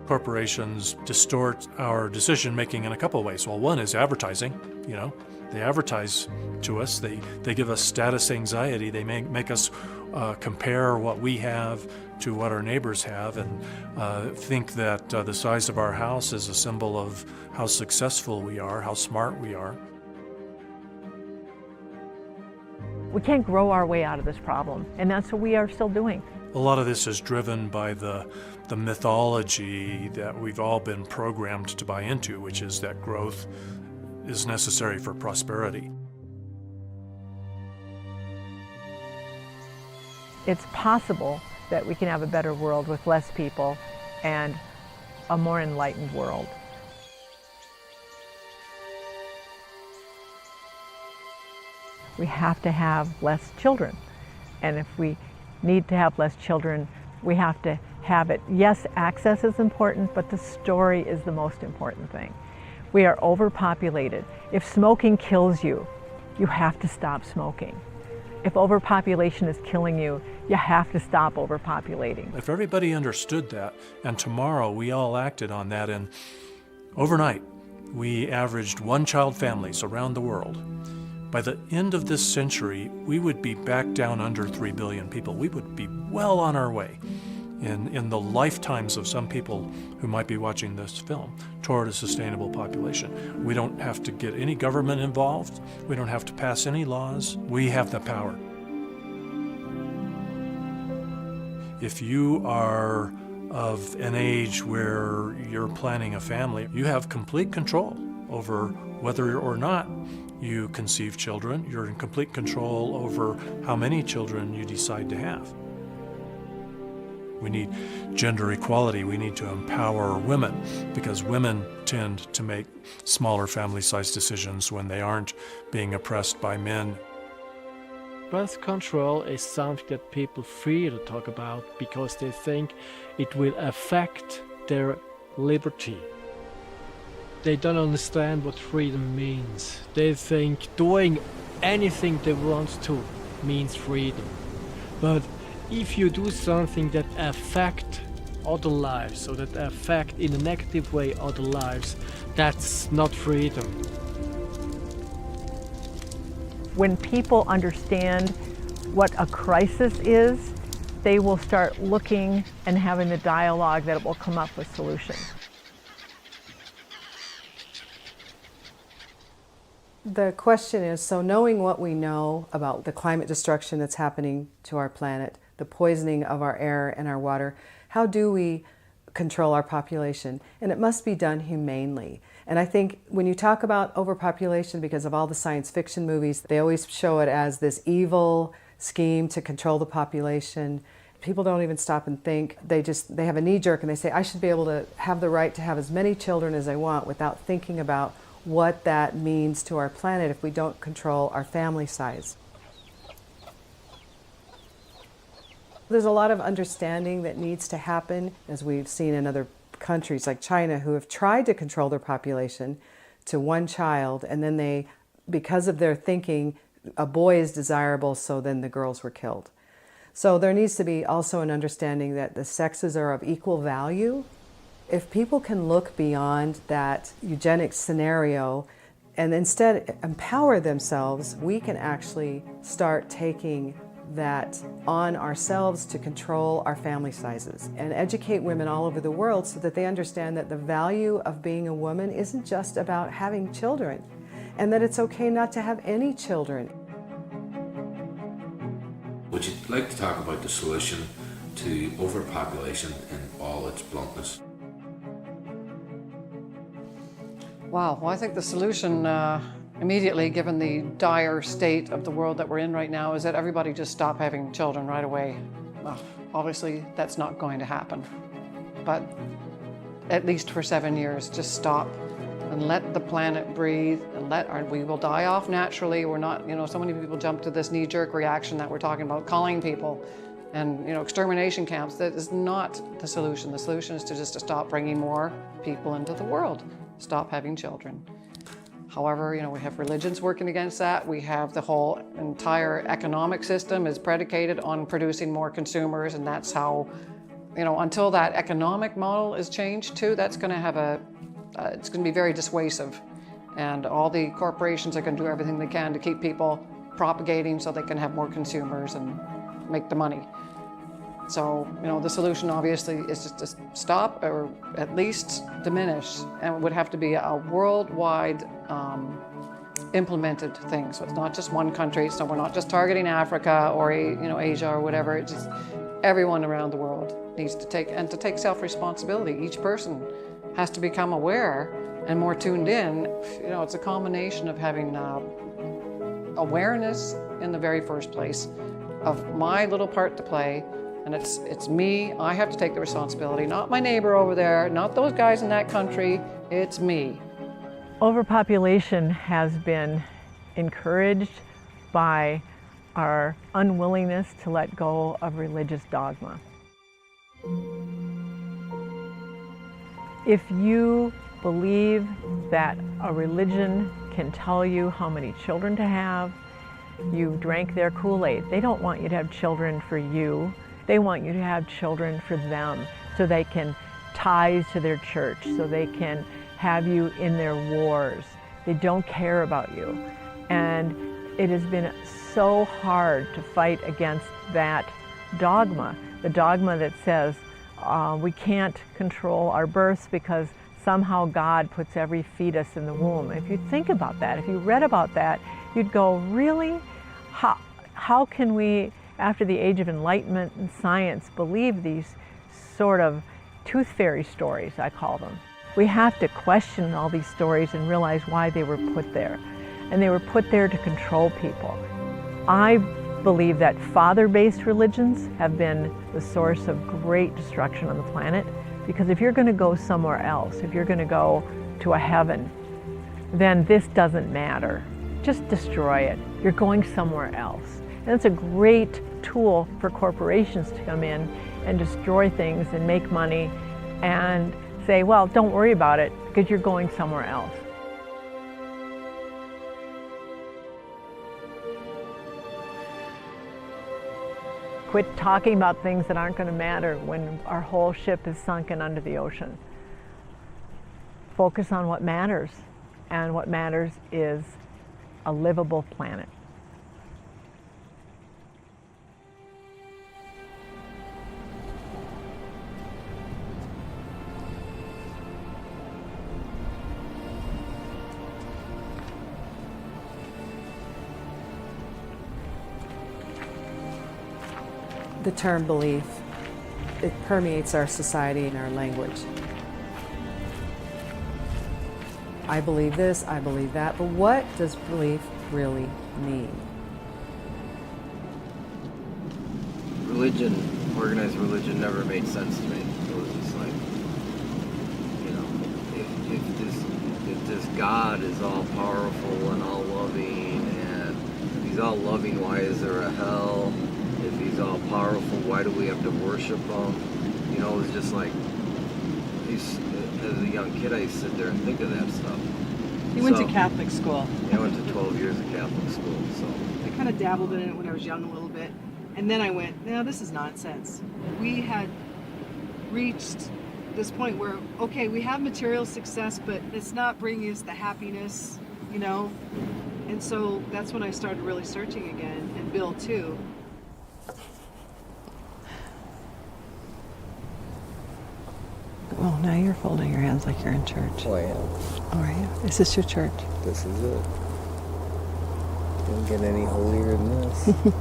Corporations distort our decision making in a couple of ways. Well, one is advertising. You know, they advertise to us. They give us status anxiety. They make us compare what we have to what our neighbors have, and think that the size of our house is a symbol of how successful we are, how smart we are. We can't grow our way out of this problem, and that's what we are still doing. A lot of this is driven by the mythology that we've all been programmed to buy into, which is that growth is necessary for prosperity. It's possible that we can have a better world with less people and a more enlightened world. We have to have less children, and if we need to have less children, we have to have it. Yes, access is important, but the story is the most important thing. We are overpopulated. If smoking kills you, you have to stop smoking. If overpopulation is killing you, you have to stop overpopulating. If everybody understood that, and tomorrow we all acted on that, and overnight we averaged one-child families around the world, by the end of this century, we would be back down under 3 billion people. We would be well on our way in the lifetimes of some people who might be watching this film toward a sustainable population. We don't have to get any government involved. We don't have to pass any laws. We have the power. If you are of an age where you're planning a family, you have complete control over whether or not you conceive children. You're in complete control over how many children you decide to have. We need gender equality. We need to empower women, because women tend to make smaller family-sized decisions when they aren't being oppressed by men. Birth control is something that people fear to talk about because they think it will affect their liberty. They don't understand what freedom means. They think doing anything they want to means freedom. But if you do something that affects other lives, so that affect in a negative way other lives, that's not freedom. When people understand what a crisis is, they will start looking and having the dialogue that will come up with solutions. The question is, so knowing what we know about the climate destruction that's happening to our planet, the poisoning of our air and our water, how do we control our population? And it must be done humanely. And I think when you talk about overpopulation, because of all the science fiction movies, they always show it as this evil scheme to control the population. People don't even stop and think. They have a knee jerk and they say, I should be able to have the right to have as many children as I want without thinking about what that means to our planet if we don't control our family size. There's a lot of understanding that needs to happen, as we've seen in other countries like China, who have tried to control their population to one child, and then they, because of their thinking, a boy is desirable, so then the girls were killed. So there needs to be also an understanding that the sexes are of equal value. If people can look beyond that eugenics scenario and instead empower themselves, we can actually start taking that on ourselves to control our family sizes and educate women all over the world so that they understand that the value of being a woman isn't just about having children and that it's okay not to have any children. Would you like to talk about the solution to overpopulation in all its bluntness? Wow, well, I think the solution immediately, given the dire state of the world that we're in right now, is that everybody just stop having children right away. Well, obviously, that's not going to happen. But at least for 7 years, just stop and let the planet breathe and we will die off naturally. We're not, so many people jump to this knee-jerk reaction that we're talking about culling people and, extermination camps. That is not the solution. The solution is to stop bringing more people into the world. Stop having children. However, we have religions working against that. We have the whole entire economic system is predicated on producing more consumers, and that's how, until that economic model is changed too, that's going to have it's going to be very dissuasive. And all the corporations are going to do everything they can to keep people propagating so they can have more consumers and make the money. So, the solution obviously is just to stop or at least diminish, and it would have to be a worldwide implemented thing. So it's not just one country, so we're not just targeting Africa or Asia or whatever. It's just everyone around the world needs to take self-responsibility. Each person has to become aware and more tuned in. It's a combination of having awareness in the very first place of my little part to play. And it's me. I have to take the responsibility, not my neighbor over there, not those guys in that country. It's me. Overpopulation has been encouraged by our unwillingness to let go of religious dogma. If you believe that a religion can tell you how many children to have, you drank their Kool-Aid. They don't want you to have children for you. They want you to have children for them so they can ties to their church, so they can have you in their wars. They don't care about you. And it has been so hard to fight against that dogma, the dogma that says we can't control our births because somehow God puts every fetus in the womb. If you think about that, if you read about that, you'd go, really? How can we, after the age of enlightenment and science, believe these sort of tooth fairy stories, I call them? We have to question all these stories and realize why they were put there. And they were put there to control people. I believe that father-based religions have been the source of great destruction on the planet, because if you're going to go somewhere else, if you're going to go to a heaven, then this doesn't matter. Just destroy it. You're going somewhere else. And it's a great tool for corporations to come in and destroy things and make money and say, well, don't worry about it because you're going somewhere else. Quit talking about things that aren't going to matter when our whole ship is sunken under the ocean. Focus on what matters, and what matters is a livable planet. The term belief, it permeates our society and our language. I believe this, I believe that, but what does belief really mean? Religion, organized religion, never made sense to me. It was just like, you know, if this God is all powerful and all loving, and if he's all loving, why is there a hell? If he's all powerful, why do we have to worship him? You know, it was just like, as a young kid, I used to sit there and think of that stuff. You went to Catholic school. Yeah, I went to 12 years of Catholic school, so. I kind of dabbled in it when I was young a little bit. And then I went, no, this is nonsense. We had reached this point where, okay, we have material success, but it's not bringing us the happiness, you know? And so that's when I started really searching again, and Bill too. Oh, now you're folding your hands like you're in church. Oh, I am. Oh, are you? Is this your church? This is it. Don't get any holier than this.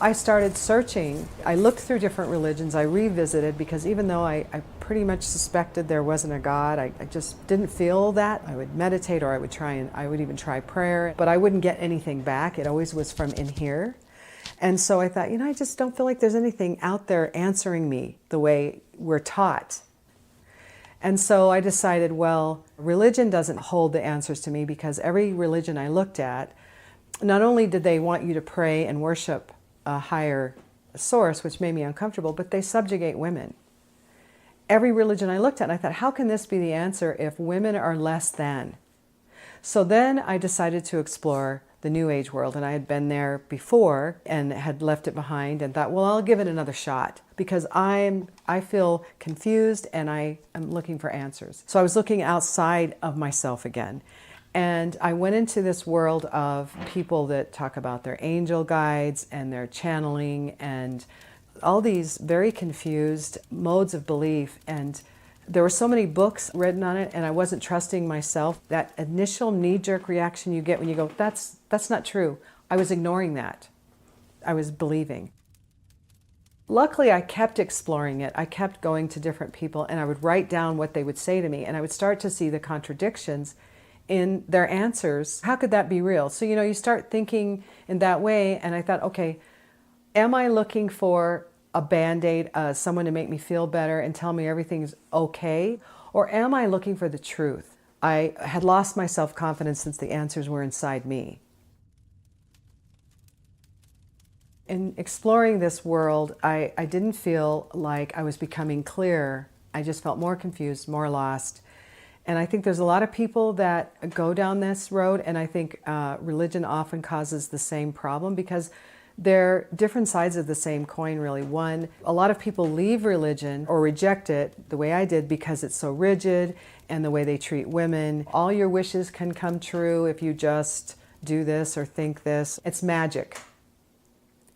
I started searching. I looked through different religions. I revisited because even though I pretty much suspected there wasn't a God, I just didn't feel that. I would meditate, or I would even try prayer, but I wouldn't get anything back. It always was from in here. And so I thought, you know, I just don't feel like there's anything out there answering me the way we're taught. And so I decided, well, religion doesn't hold the answers to me, because every religion I looked at, not only did they want you to pray and worship a higher source, which made me uncomfortable, but they subjugate women. Every religion I looked at, I thought, how can this be the answer if women are less than? So then I decided to explore the New Age world, and I had been there before and had left it behind and thought, well, I'll give it another shot, because I feel confused and I am looking for answers. So I was looking outside of myself again, and I went into this world of people that talk about their angel guides and their channeling and all these very confused modes of belief. And there were so many books written on it, and I wasn't trusting myself. That initial knee-jerk reaction you get when you go, that's not true. I was ignoring that. I was believing. Luckily, I kept exploring it. I kept going to different people, and I would write down what they would say to me, and I would start to see the contradictions in their answers. How could that be real? So, you know, you start thinking in that way, and I thought, okay, am I looking for a Band-Aid, someone to make me feel better and tell me everything's okay? Or am I looking for the truth? I had lost my self-confidence since the answers were inside me. In exploring this world, I didn't feel like I was becoming clear. I just felt more confused, more lost. And I think there's a lot of people that go down this road, and I think religion often causes the same problem, because they're different sides of the same coin, really. One, a lot of people leave religion or reject it the way I did because it's so rigid and the way they treat women. All your wishes can come true if you just do this or think this. It's magic.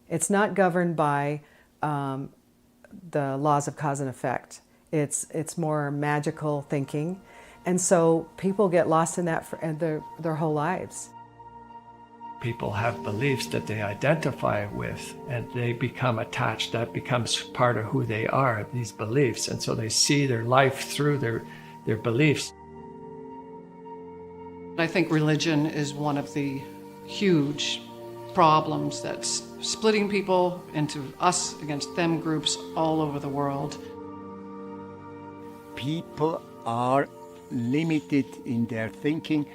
It's not governed by the laws of cause and effect. It's more magical thinking. And so people get lost in that for their whole lives. People have beliefs that they identify with, and they become attached. That becomes part of who they are, these beliefs. And so they see their life through their beliefs. I think religion is one of the huge problems that's splitting people into us against them groups all over the world. People are limited in their thinking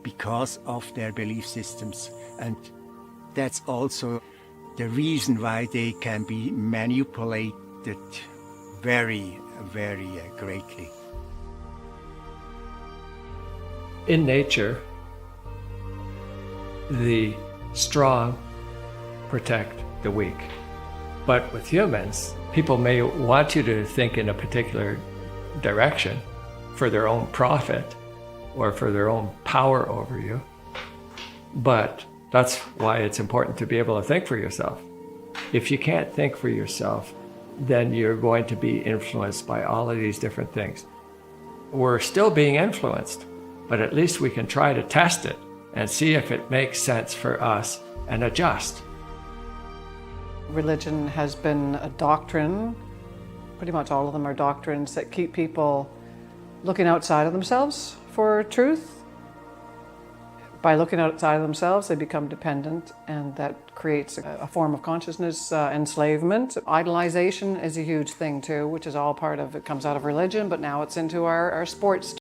because of their belief systems. And that's also the reason why they can be manipulated very, very greatly. In nature, the strong protect the weak. But with humans, people may want you to think in a particular direction for their own profit or for their own power over you. But that's why it's important to be able to think for yourself. If you can't think for yourself, then you're going to be influenced by all of these different things. We're still being influenced, but at least we can try to test it and see if it makes sense for us and adjust. Religion has been a doctrine. Pretty much all of them are doctrines that keep people looking outside of themselves for truth. By looking outside of themselves, they become dependent, and that creates a form of consciousness enslavement. Idolization is a huge thing too, which is all part of, it comes out of religion, but now it's into our sports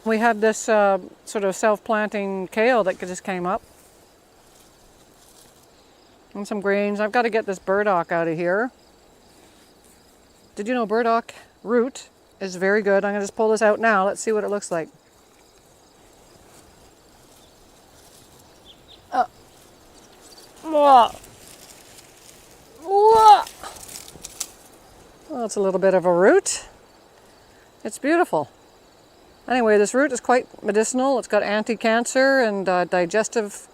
We had this sort of self-planting kale that just came up. And some greens. I've got to get this burdock out of here. Did you know burdock root is very good? I'm going to just pull this out now. Let's see what it looks like. Oh, it's a little bit of a root. It's beautiful. Anyway, this root is quite medicinal. It's got anti-cancer and digestive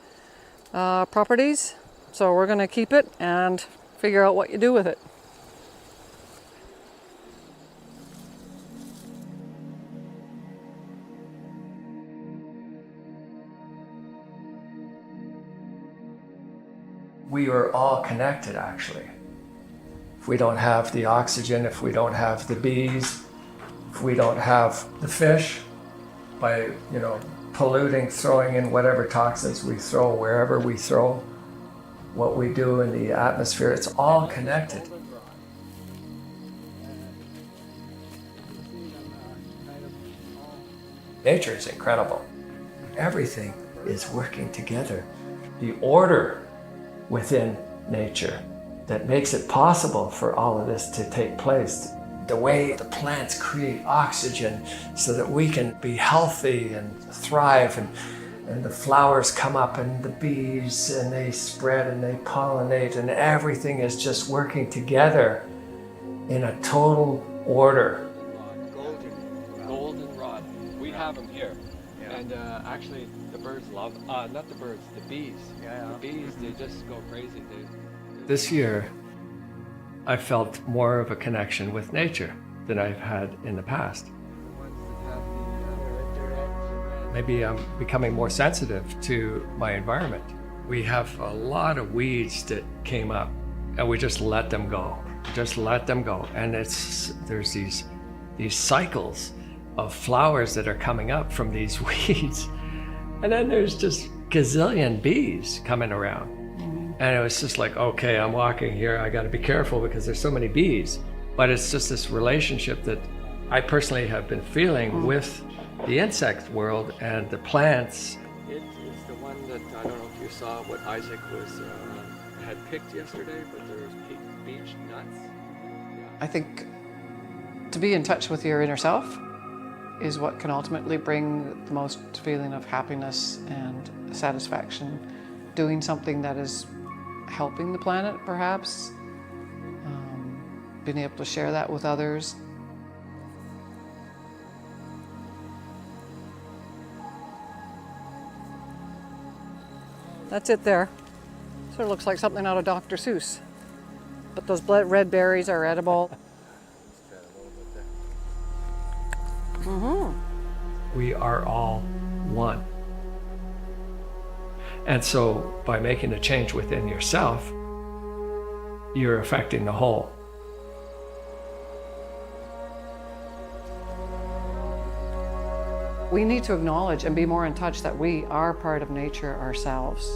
properties. So we're going to keep it and figure out what you do with it. We are all connected, actually. If we don't have the oxygen, if we don't have the bees, if we don't have the fish, by polluting, throwing in whatever toxins we throw wherever we throw, what we do in the atmosphere, it's all connected. Nature is incredible. Everything is working together. The order within nature that makes it possible for all of this to take place. The way the plants create oxygen so that we can be healthy and thrive, and the flowers come up and the bees and they spread and they pollinate, and everything is just working together in a total order. Goldenrod. We have them here. Yeah. And actually the birds love, not the birds, the bees. Yeah. The bees, they just go crazy. This year, I felt more of a connection with nature than I've had in the past. Maybe I'm becoming more sensitive to my environment. We have a lot of weeds that came up and we just let them go. Just let them go. And there's these cycles of flowers that are coming up from these weeds. And then there's just gazillion bees coming around. And it was just like, okay, I'm walking here, I gotta be careful because there's so many bees. But it's just this relationship that I personally have been feeling with the insect world and the plants. It is the one that, I don't know if you saw what Isaac had picked yesterday, but there's beech nuts. Yeah. I think to be in touch with your inner self is what can ultimately bring the most feeling of happiness and satisfaction. Doing something that is helping the planet, perhaps. Being able to share that with others. That's it there. Sort of looks like something out of Dr. Seuss. But those red berries are edible. We are all one. And so by making a change within yourself, you're affecting the whole. We need to acknowledge and be more in touch that we are part of nature ourselves.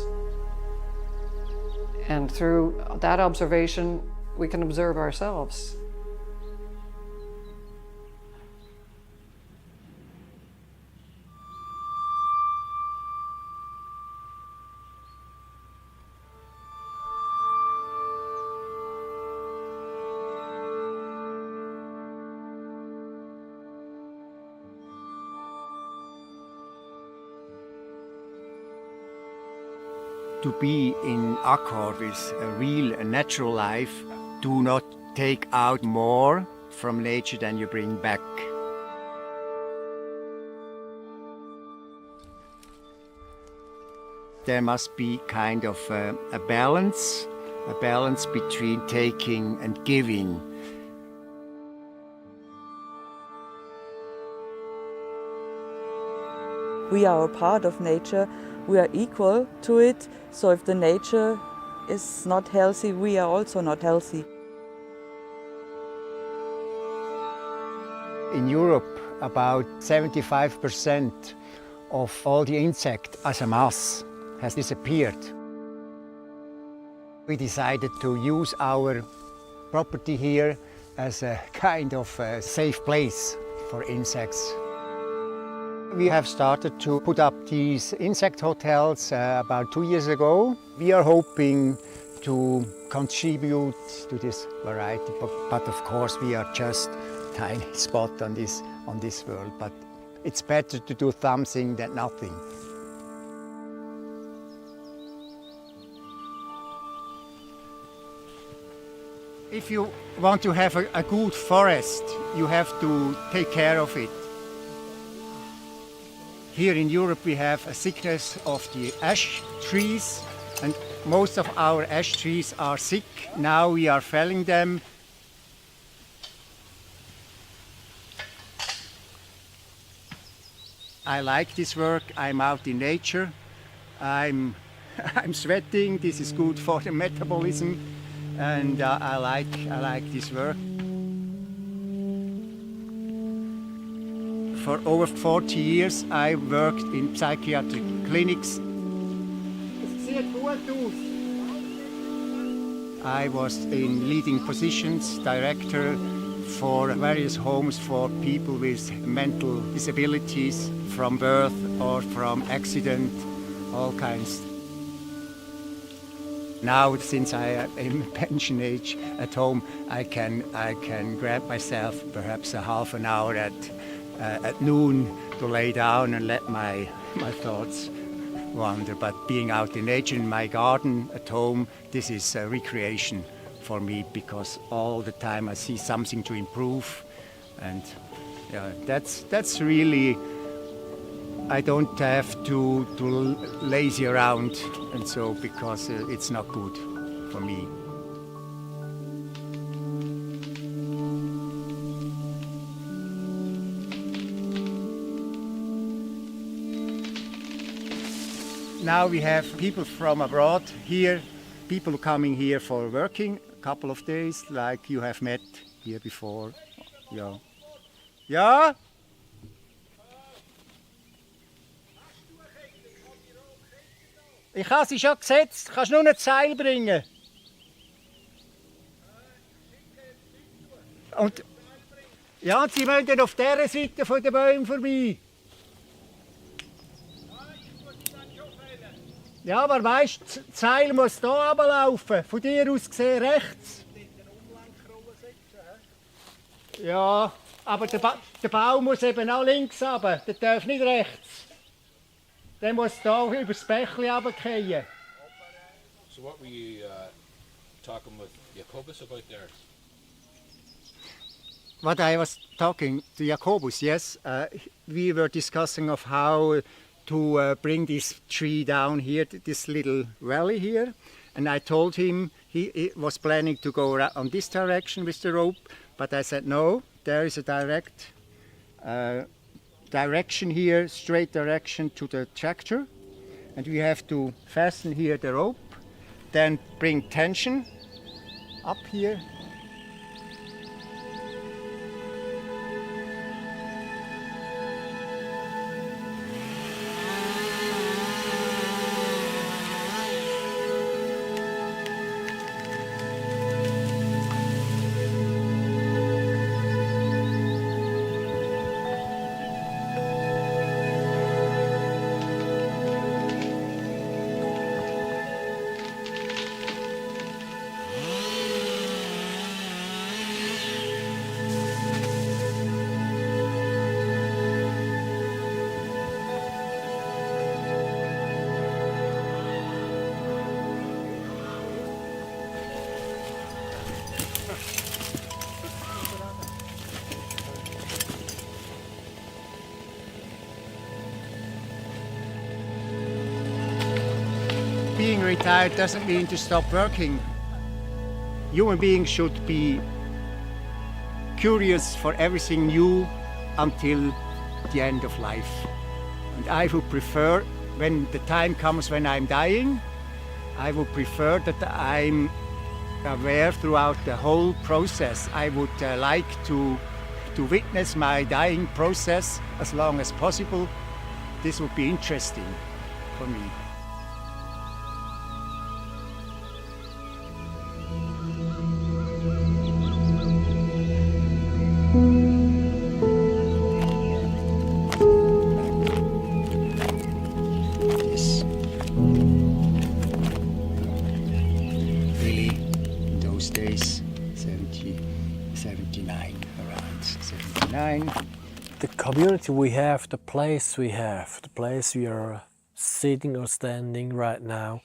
And through that observation, we can observe ourselves. To be in accord with a real natural life, do not take out more from nature than you bring back. There must be kind of a balance between taking and giving. We are a part of nature. We are equal to it, so if the nature is not healthy, we are also not healthy. In Europe, about 75% of all the insect as a mass has disappeared. We decided to use our property here as a kind of a safe place for insects. We have started to put up these insect hotels about 2 years ago. We are hoping to contribute to this variety, but of course we are just a tiny spot on this world. But it's better to do something than nothing. If you want to have a good forest, you have to take care of it. Here in Europe we have a sickness of the ash trees, and most of our ash trees are sick. Now we are felling them. I like this work. I'm out in nature. I'm sweating. This is good for the metabolism, and I like this work. For over 40 years, I worked in psychiatric clinics. I was in leading positions, director for various homes for people with mental disabilities from birth or from accident, all kinds. Now, since I am in pension age at home, I can grab myself perhaps a half an hour at noon to lay down and let my thoughts wander. But being out in nature, in my garden at home, this is a recreation for me, because all the time I see something to improve, and that's really, I don't have to lazy around, and so because it's not good for me. Now we have people from abroad here, people coming here for working a couple of days, like you have met here before. Yeah. Ja? Ich habe sie schon gesetzt, kannst nur ein Seil bringen. Und ja, sie wollen dann auf dieser Seite von den Bäumen vorbei. Ja, aber weißt, das Seil muss hier runterlaufen, von dir aus gesehen rechts. Ja, aber der Baum muss eben auch links runter, der darf nicht rechts. Der muss hier über das Bächli runterfallen. So what were you talking with Jacobus about there? What I was talking to Jacobus, yes, we were discussing of how to bring this tree down here, this little valley here, and I told him he was planning to go on this direction with the rope, but I said no, there is a direct direction here, straight direction to the tractor, and we have to fasten here the rope, then bring tension up here. Being retired doesn't mean to stop working. Human beings should be curious for everything new until the end of life. And I would prefer, when the time comes when I'm dying, I would prefer that I'm aware throughout the whole process. I would like to witness my dying process as long as possible. This would be interesting for me. sein. The community we have, the place we are sitting or standing right now,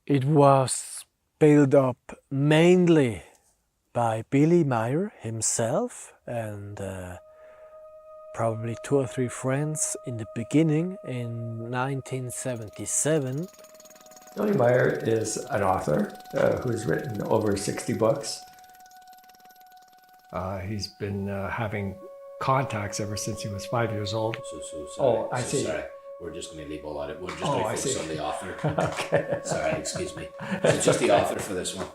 it was built up mainly by Billy Meier himself and probably 2 or 3 friends in the beginning in 1977. Billy Meier is an author who's written over 60 books. He's been having contacts ever since he was 5 years old. Sorry. I see. Sorry. We're just going to leave all that. We're just going to focus on the author. Okay. Sorry, excuse me. So just the author for this one.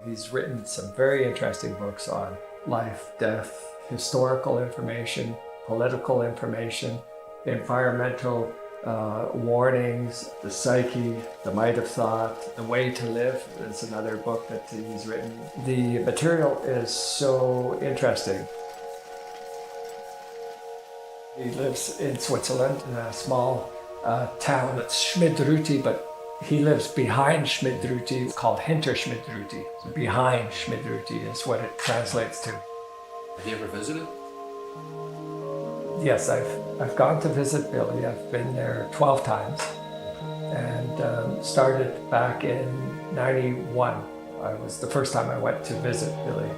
He's written some very interesting books on life, death, historical information, political information, environmental warnings, the psyche, the might of thought, the way to live is another book that he's written. The material is so interesting. He lives in Switzerland in a small town that's Schmidruti, but he lives behind Schmidruti. It's called Hinter Schmidruti. So behind Schmidruti is what it translates to. Have you ever visited? Yes, I've gone to visit Billy. I've been there 12 times and started back in '91. It was the first time I went to visit Billy.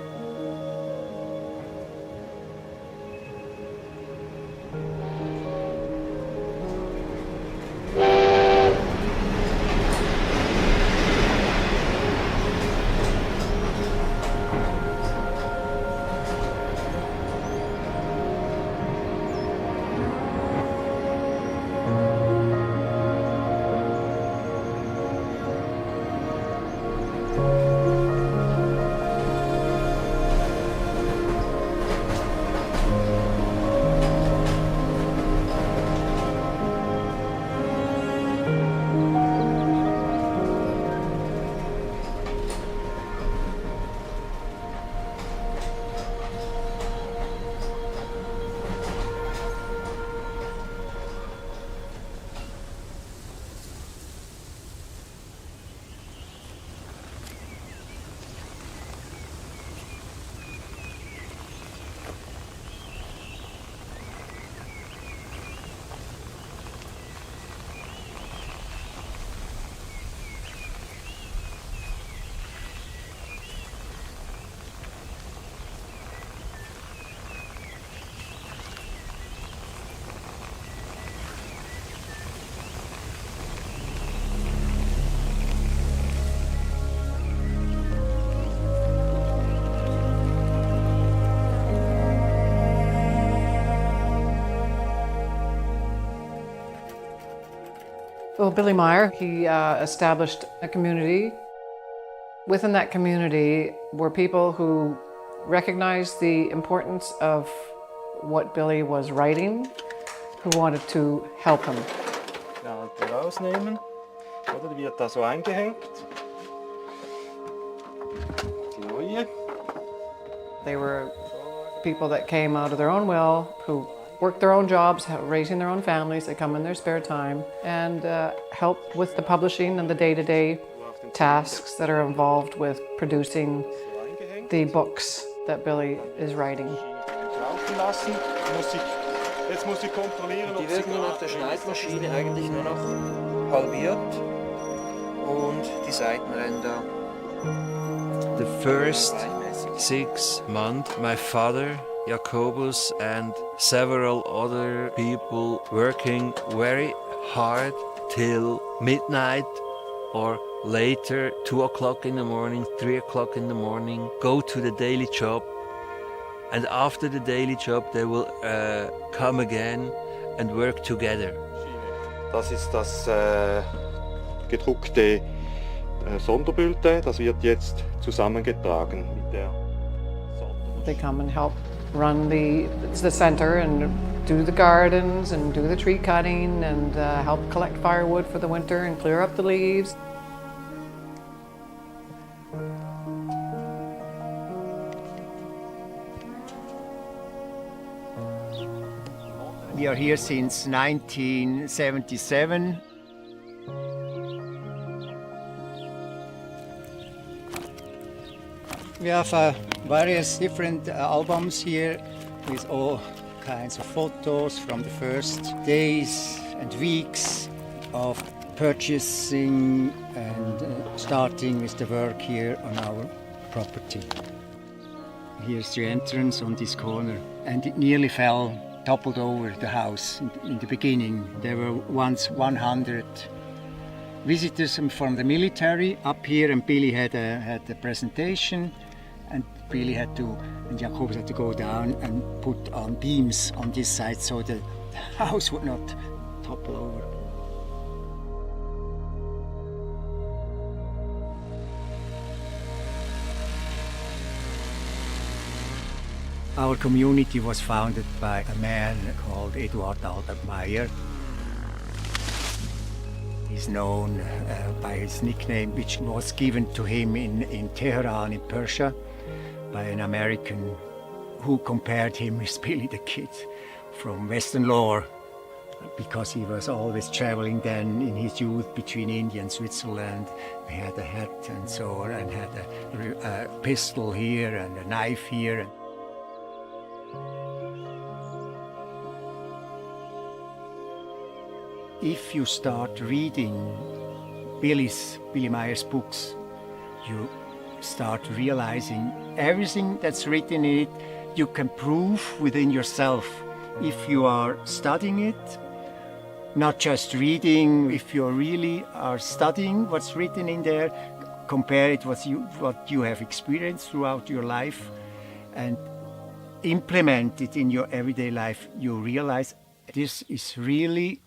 Well, Billy Meier, he established a community. Within that community were people who recognized the importance of what Billy was writing, who wanted to help him. Die alte rausnehmen, oder? Die wird da so eingehängt. Die neue. They were people that came out of their own will, who work their own jobs, raising their own families. They come in their spare time and help with the publishing and the day-to-day tasks that are involved with producing the books that Billy is writing. Die werden nun auf der Schneidmaschine eigentlich nur noch halbiert und die Seitenränder. The first 6 months, my father, Jacobus, and several other people working very hard till midnight or later, 2 o'clock in the morning, 3 o'clock in the morning, go to the daily job. And after the daily job, they will come again and work together. Das ist das gedruckte Sonderbulletin. Das wird jetzt zusammengetragen mit der. They come and help run the center and do the gardens and do the tree cutting and help collect firewood for the winter and clear up the leaves. We are here since 1977. We have various different albums here with all kinds of photos from the first days and weeks of purchasing and starting with the work here on our property. Here's the entrance on this corner, and it nearly toppled over the house in the beginning. There were once 100 visitors from the military up here, and Billy had a presentation, and Billy and Jacobus had to go down and put on beams on this side so the house would not topple over. Our community was founded by a man called Meier. He's known by his nickname, which was given to him in Tehran, in Persia, by an American who compared him with Billy the Kid from Western lore, because he was always traveling then in his youth between India and Switzerland. He had a hat and so on, and had a pistol here and a knife here. If you start reading Billy Meier's books, you start realizing everything that's written in it you can prove within yourself if you are studying it, not just reading. If you really are studying what's written in there, compare it with what you have experienced throughout your life and implement it in your everyday life, you realize this is really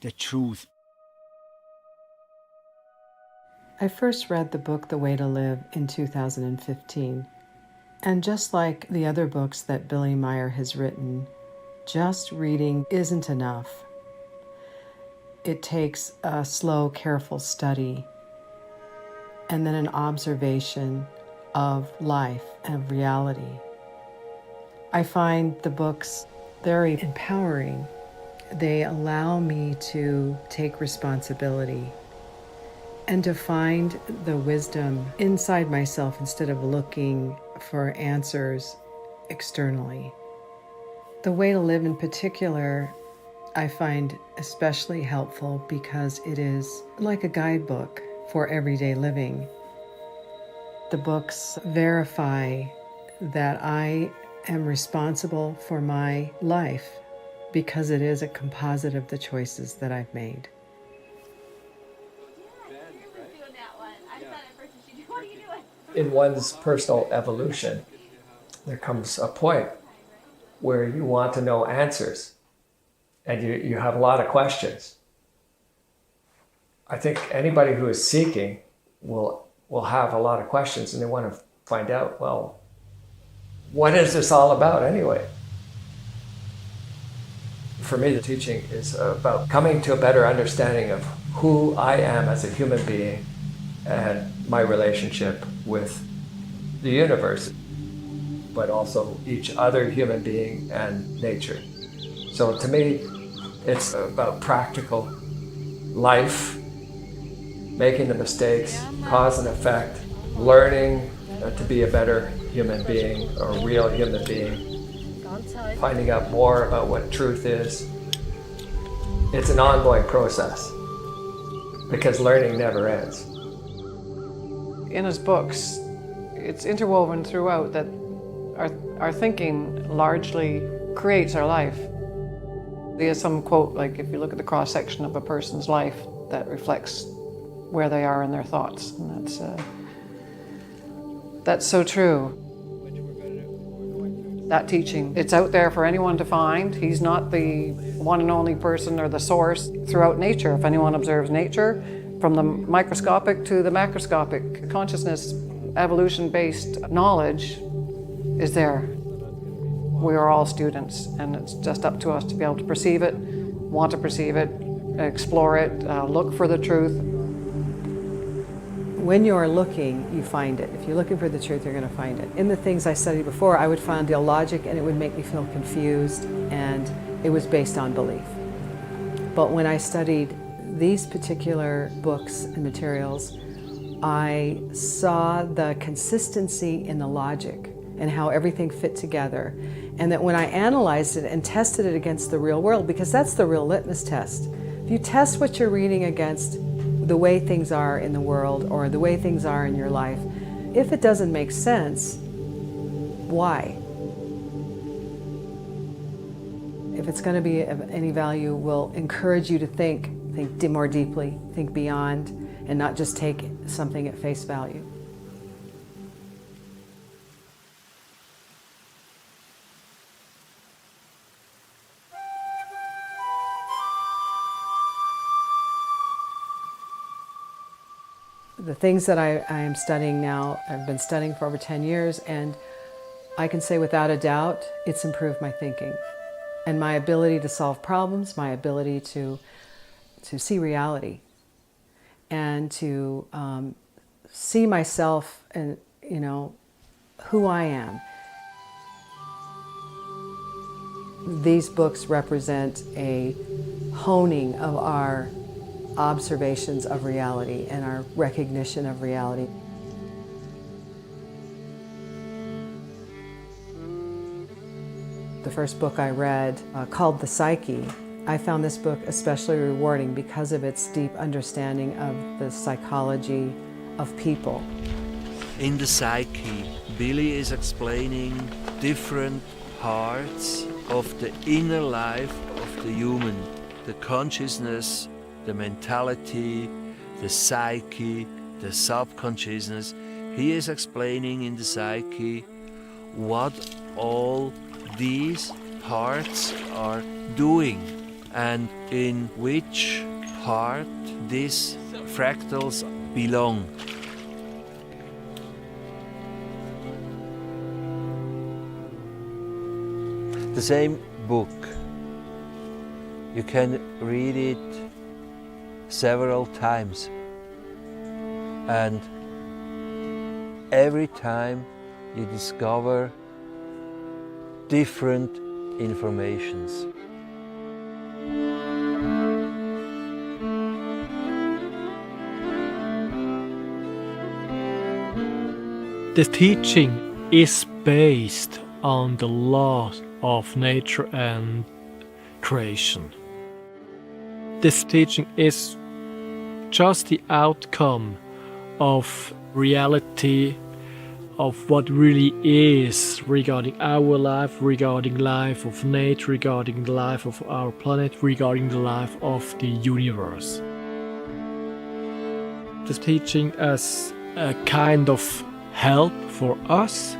the truth. I first read the book The Way to Live in 2015. And just like the other books that Billy Meier has written, just reading isn't enough. It takes a slow, careful study and then an observation of life and reality. I find the books very empowering. They allow me to take responsibility and to find the wisdom inside myself instead of looking for answers externally. The Way to Live in particular, I find especially helpful because it is like a guidebook for everyday living. The books verify that I am responsible for my life because it is a composite of the choices that I've made. In one's personal evolution, there comes a point where you want to know answers and you have a lot of questions. I think anybody who is seeking will have a lot of questions, and they want to find out, well, what is this all about anyway? For me, the teaching is about coming to a better understanding of who I am as a human being and my relationship with the universe, but also each other human being and nature. So to me, it's about practical life, making the mistakes, cause and effect, learning to be a better human being or a real human being, finding out more about what truth is. It's an ongoing process because learning never ends. In his books, it's interwoven throughout that our thinking largely creates our life. There's some quote, like if you look at the cross-section of a person's life, that reflects where they are in their thoughts, and that's so true. That teaching, it's out there for anyone to find. He's not the one and only person or the source throughout nature. If anyone observes nature, from the microscopic to the macroscopic, consciousness, evolution-based knowledge is there. We are all students, and it's just up to us to be able to perceive it, want to perceive it, explore it, look for the truth. When you're looking, you find it. If you're looking for the truth, you're going to find it. In the things I studied before, I would find illogic and it would make me feel confused, and it was based on belief. But when I studied these particular books and materials, I saw the consistency in the logic and how everything fit together. And that when I analyzed it and tested it against the real world, because that's the real litmus test. If you test what you're reading against the way things are in the world or the way things are in your life, if it doesn't make sense, why? If it's going to be of any value, we'll encourage you to think more deeply, think beyond, and not just take something at face value. The things that I am studying now, I've been studying for over 10 years, and I can say without a doubt, it's improved my thinking and my ability to solve problems, my ability to see reality and to see myself and, you know, who I am. These books represent a honing of our observations of reality and our recognition of reality. The first book I read, called The Psyche, I found this book especially rewarding because of its deep understanding of the psychology of people. In The Psyche, Billy is explaining different parts of the inner life of the human, the consciousness, the mentality, the psyche, the subconsciousness. He is explaining in The Psyche what all these parts are doing and in which part these fractals belong. The same book, you can read it several times, and every time you discover different informations. The teaching is based on the laws of nature and creation. This teaching is just the outcome of reality, of what really is regarding our life, regarding life of nature, regarding the life of our planet, regarding the life of the universe. This teaching as a kind of help for us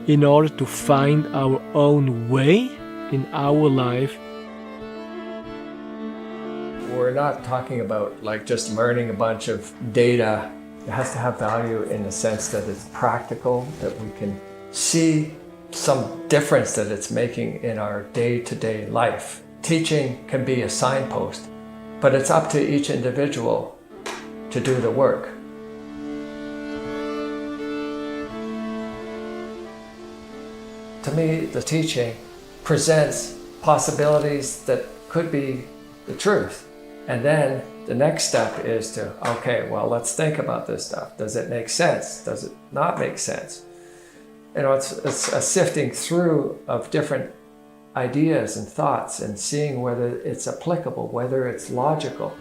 in order to find our own way in our life. We're not talking about like just learning a bunch of data. It has to have value in the sense that it's practical, that we can see some difference that it's making in our day-to-day life. Teaching can be a signpost, but it's up to each individual to do the work. To me, the teaching presents possibilities that could be the truth. And then the next step is to, okay, well, let's think about this stuff. Does it make sense? Does it not make sense? You know, it's a sifting through of different ideas and thoughts and seeing whether it's applicable, whether it's logical.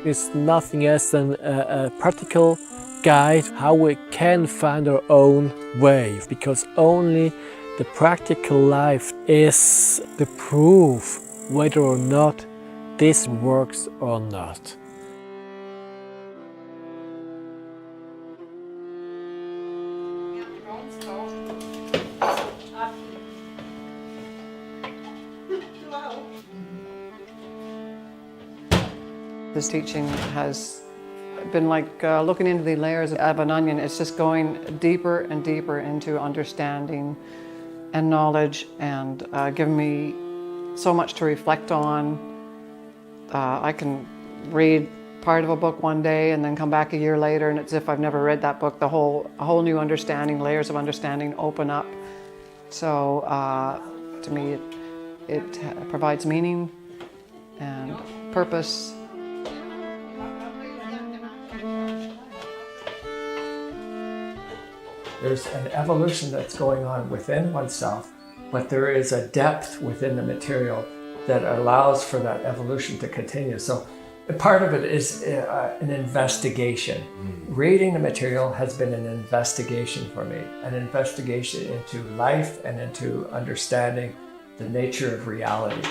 It's nothing else than a practical guide how we can find our own way, because only the practical life is the proof whether or not this works or not. This teaching has been like looking into the layers of an onion. It's just going deeper and deeper into understanding and knowledge, and giving me so much to reflect on. I can read part of a book one day and then come back a year later and it's as if I've never read that book. A whole new understanding, layers of understanding open up. So to me it provides meaning and purpose. There's an evolution that's going on within oneself, but there is a depth within the material that allows for that evolution to continue. So part of it is an investigation. Reading the material has been an investigation for me, an investigation into life and into understanding the nature of reality.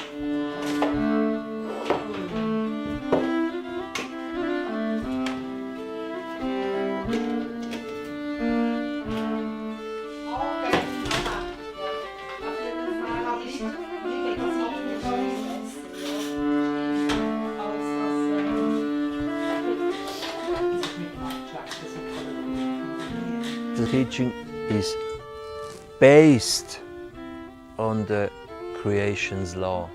The teaching is based on the creation's law.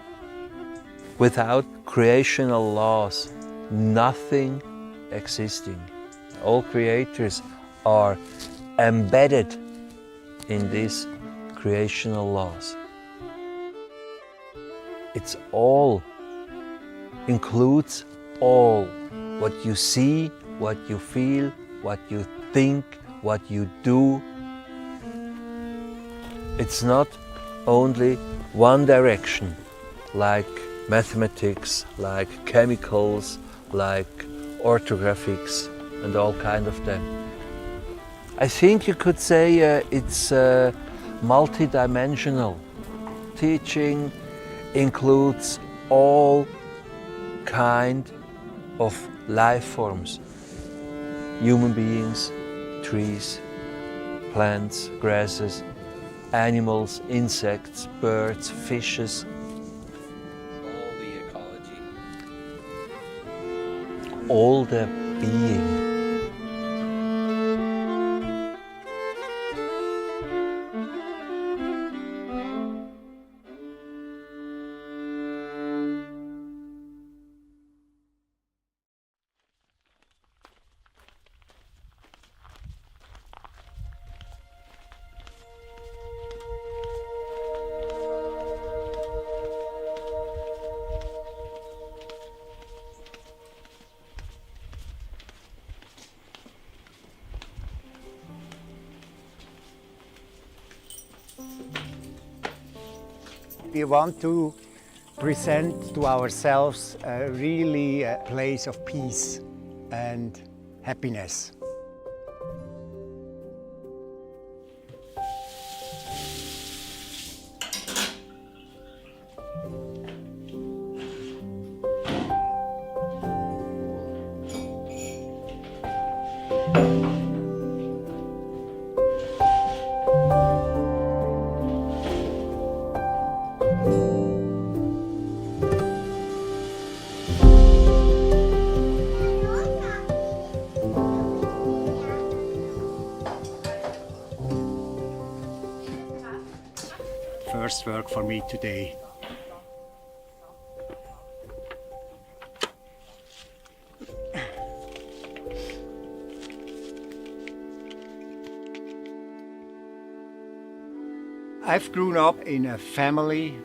Without creational laws, nothing existing. All creators are embedded in these creational laws. It's all, includes all. What you see, what you feel, what you think, what you do. It's not only one direction, like mathematics, like chemicals, like orthographics and all kind of them. I think you could say it's multidimensional. Teaching includes all kind of life forms. Human beings, trees, plants, grasses, animals, insects, birds, fishes. All the ecology. All the being. We want to present to ourselves really a place of peace and happiness. First work for me today. I've grown up in a family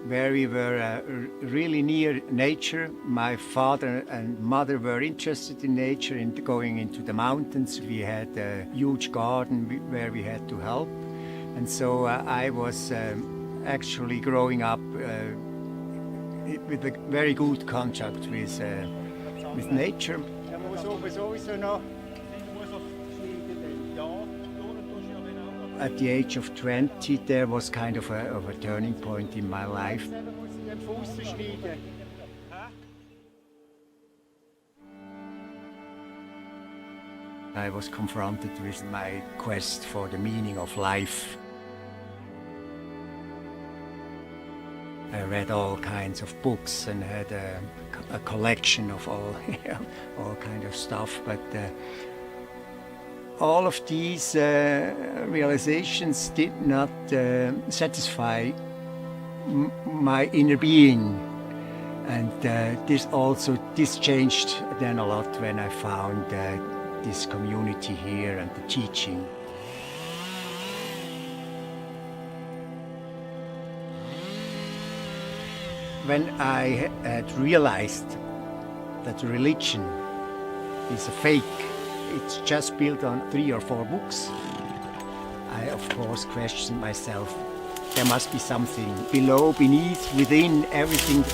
where we were really near nature. My father and mother were interested in nature and going into the mountains. We had a huge garden where we had to help. And so I was actually growing up with a very good contact with nature. At the age of 20, there was kind of a turning point in my life. I was confronted with my quest for the meaning of life. I read all kinds of books and had a collection of all kind of stuff, but all of these realizations did not satisfy my inner being, and this changed then a lot when I found this community here and the teaching. When I had realized that religion is a fake, it's just built on 3 or 4 books, I of course questioned myself. There must be something below, beneath, within everything.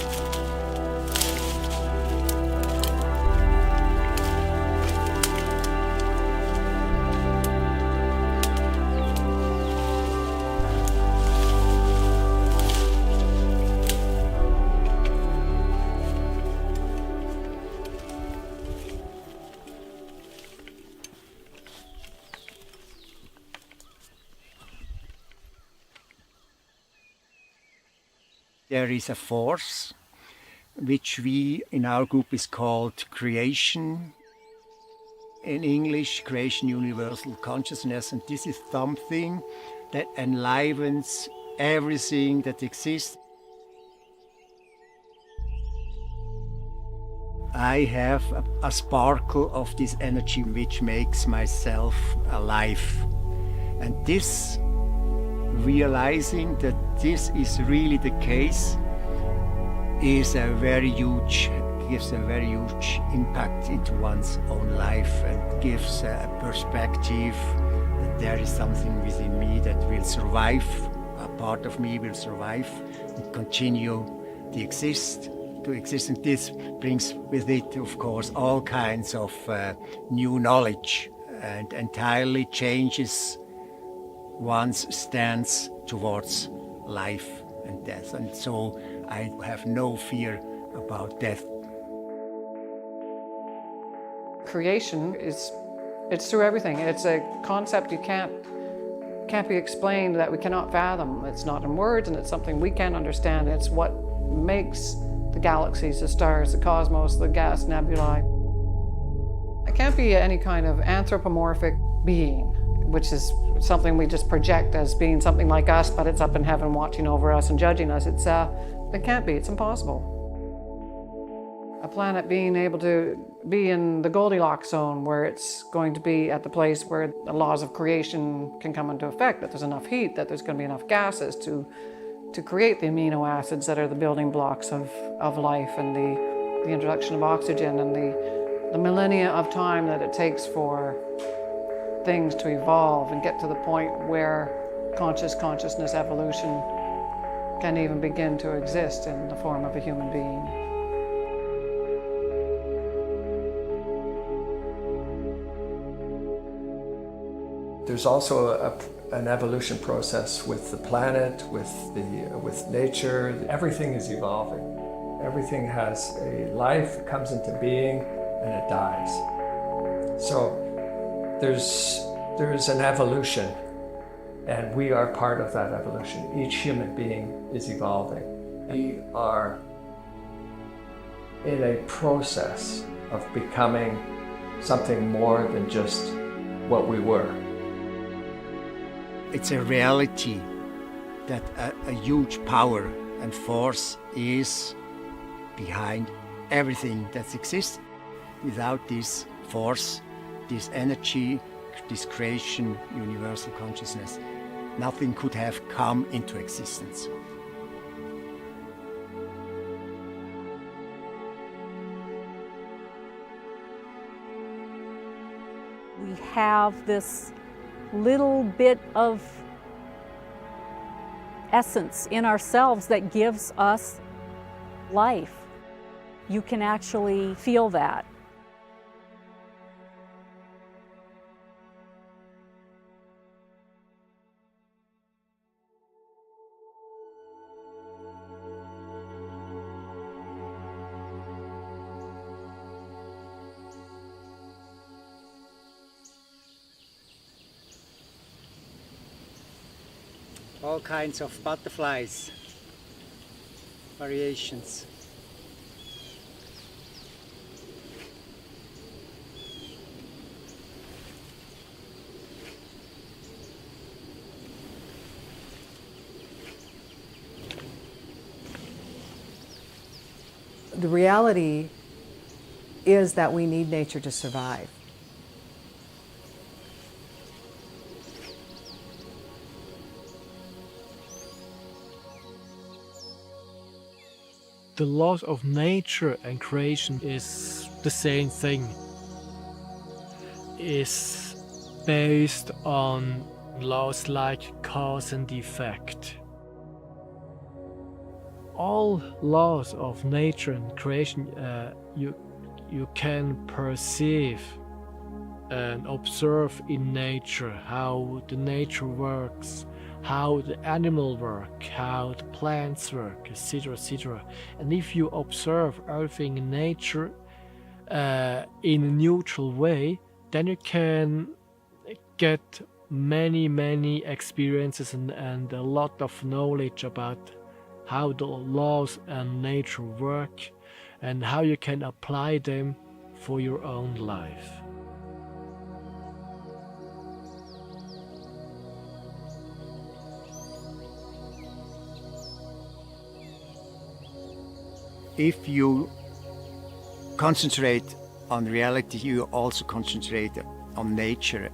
There is a force which we in our group is called creation. In English, creation universal consciousness, and this is something that enlivens everything that exists. I have a sparkle of this energy which makes myself alive. And this, realizing that this is really the case, is gives a very huge impact into one's own life and gives a perspective that there is something within me that will survive, a part of me will survive and continue to exist. And this brings with it, of course, all kinds of new knowledge and entirely changes one's stance towards life and death. And so I have no fear about death. Creation it's through everything. It's a concept you can't be explained, that we cannot fathom. It's not in words, and it's something we can't understand. It's what makes the galaxies, the stars, the cosmos, the gas nebulae. It can't be any kind of anthropomorphic being, which is something we just project as being something like us, but it's up in heaven watching over us and judging us. It can't be, it's impossible. A planet being able to be in the Goldilocks zone, where it's going to be at the place where the laws of creation can come into effect, that there's enough heat, that there's going to be enough gases to create the amino acids that are the building blocks of life, and the introduction of oxygen, and the millennia of time that it takes for things to evolve and get to the point where consciousness evolution can even begin to exist in the form of a human being. There's also an evolution process with the planet, with nature. Everything is evolving. Everything has a life, it comes into being, and it dies. So there's an evolution, and we are part of that evolution. Each human being is evolving. We are in a process of becoming something more than just what we were. It's a reality that a huge power and force is behind everything that exists. Without this force, this energy, this creation, universal consciousness, nothing could have come into existence. We have this little bit of essence in ourselves that gives us life. You can actually feel that. All kinds of butterflies, variations. The reality is that we need nature to survive. The laws of nature and creation is the same thing. It's based on laws like cause and effect. All laws of nature and creation you can perceive and observe in nature, how the nature works, how the animal work, how the plants work, etc., etc. And if you observe everything in nature in a neutral way, then you can get many experiences and a lot of knowledge about how the laws and nature work and how you can apply them for your own life. If you concentrate on reality, you also concentrate on nature.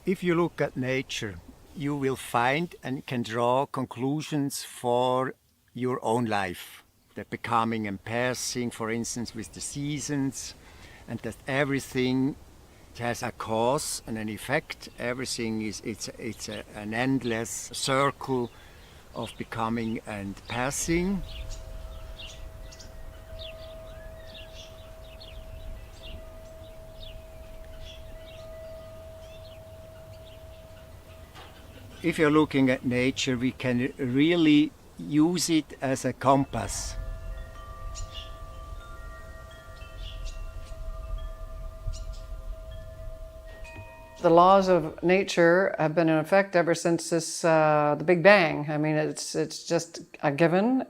If you look at nature, you will find and can draw conclusions for your own life. The becoming and passing, for instance, with the seasons, and that everything has a cause and an effect. Everything is an endless circle of becoming and passing. If you're looking at nature, we can really use it as a compass. The laws of nature have been in effect ever since the Big Bang. I mean, it's just a given.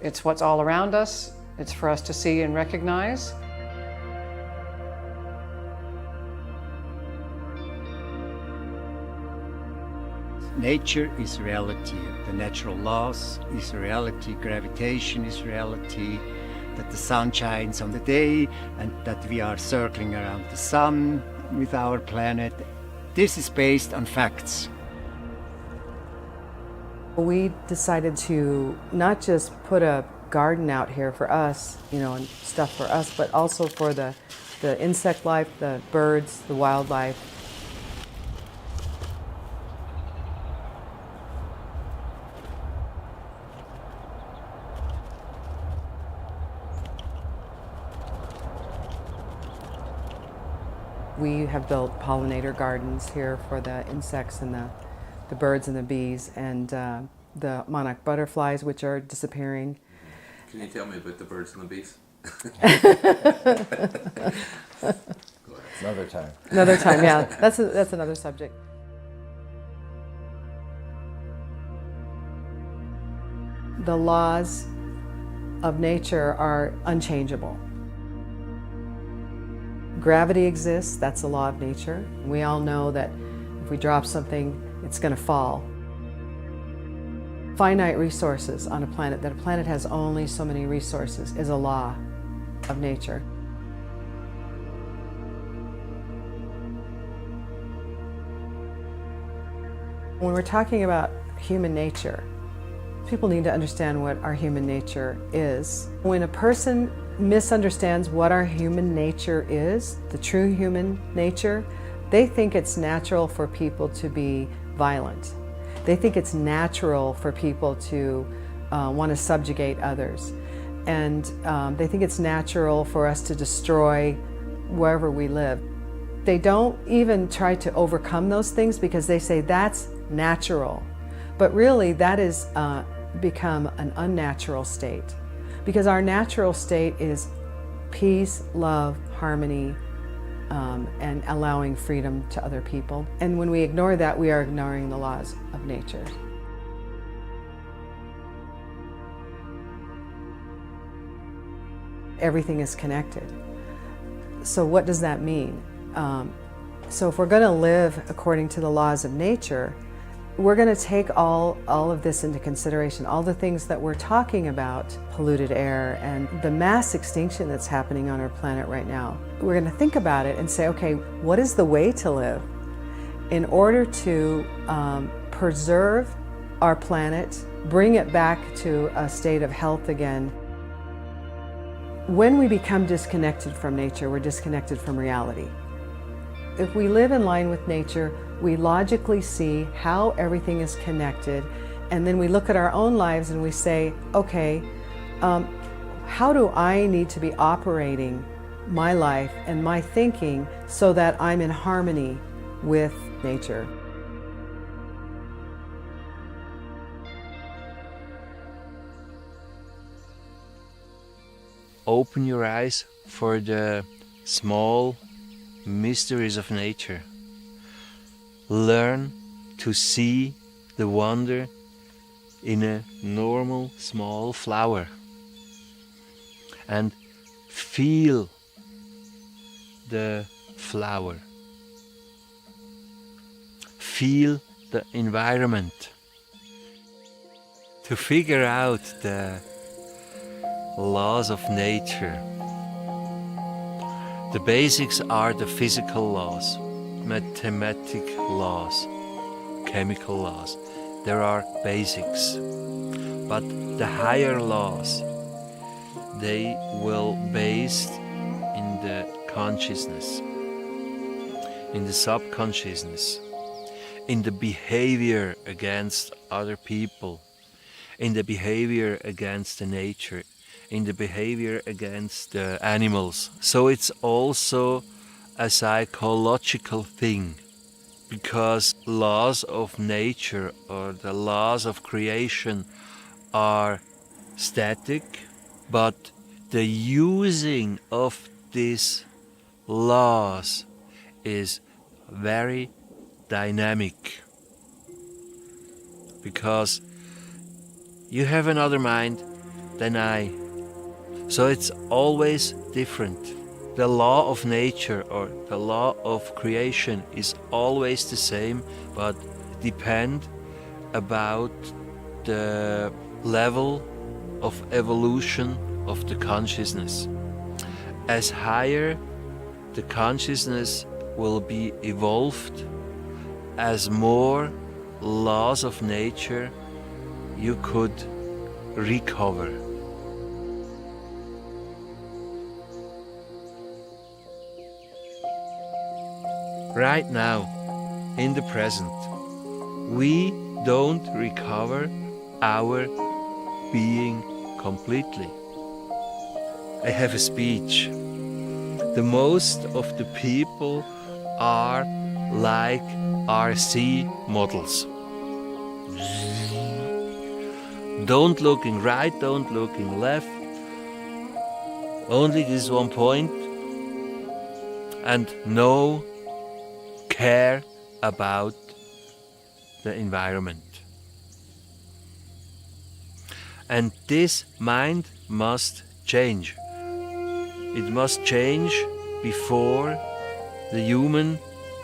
It's what's all around us. It's for us to see and recognize. Nature is reality. The natural laws is reality. Gravitation is reality. That the sun shines on the day and that we are circling around the sun with our planet. This is based on facts. We decided to not just put a garden out here for us, and stuff for us, but also for the insect life, the birds, the wildlife. We have built pollinator gardens here for the insects and the birds and the bees, and the monarch butterflies, which are disappearing. Can you tell me about the birds and the bees? Another time. Another time, yeah. That's another subject. The laws of nature are unchangeable. Gravity exists, that's a law of nature. We all know that if we drop something, it's going to fall. Finite resources on a planet, that a planet has only so many resources, is a law of nature. When we're talking about human nature, people need to understand what our human nature is. When a person misunderstands what our human nature is, the true human nature, they think it's natural for people to be violent. They think it's natural for people to want to subjugate others. And they think it's natural for us to destroy wherever we live. They don't even try to overcome those things because they say that's natural. But really that is become an unnatural state. Because our natural state is peace, love, harmony, and allowing freedom to other people. And when we ignore that, we are ignoring the laws of nature. Everything is connected. So what does that mean? So if we're going to live according to the laws of nature, we're going to take all of this into consideration, all the things that we're talking about, polluted air and the mass extinction that's happening on our planet right now. We're going to think about it and say, okay, what is the way to live in order to preserve our planet, bring it back to a state of health again. When we become disconnected from nature, we're disconnected from reality. If we live in line with nature, we logically see how everything is connected, and then we look at our own lives and we say, okay, how do I need to be operating my life and my thinking so that I'm in harmony with nature? Open your eyes for the small mysteries of nature. Learn to see the wonder in a normal small flower. And feel the flower. Feel the environment. To figure out the laws of nature. The basics are the physical laws, mathematical laws, chemical laws. There are basics. But the higher laws, they will based in the consciousness, in the subconsciousness, in the behavior against other people, in the behavior against the nature, in the behavior against the animals. So it's also a psychological thing, because laws of nature or the laws of creation are static, but the using of these laws is very dynamic, because you have another mind than I. So it's always different. The law of nature or the law of creation is always the same, but depend about the level of evolution of the consciousness. As higher the consciousness will be evolved, as more laws of nature you could recover. Right now, in the present, we don't recover our being completely. I have a speech. The most of the people are like RC models. Don't looking right, don't looking left. Only this one point, and no care about the environment. And this mind must change. It must change before the human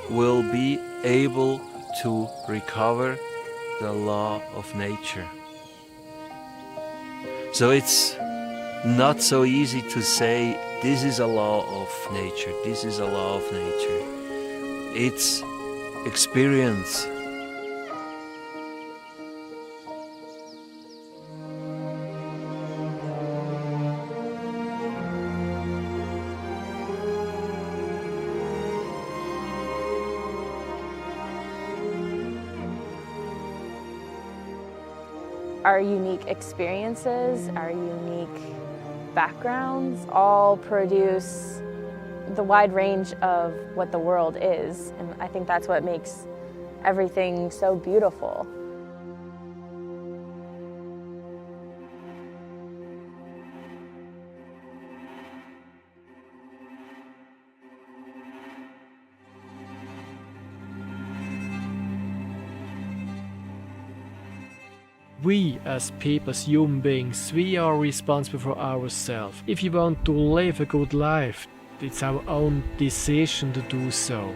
will be able to recover the law of nature. So it's not so easy to say this is a law of nature, this is a law of nature. It's experience. Our unique experiences, our unique backgrounds all produce the wide range of what the world is, and I think that's what makes everything so beautiful. We as people, as human beings, we are responsible for ourselves. If you want to live a good life, it's our own decision to do so.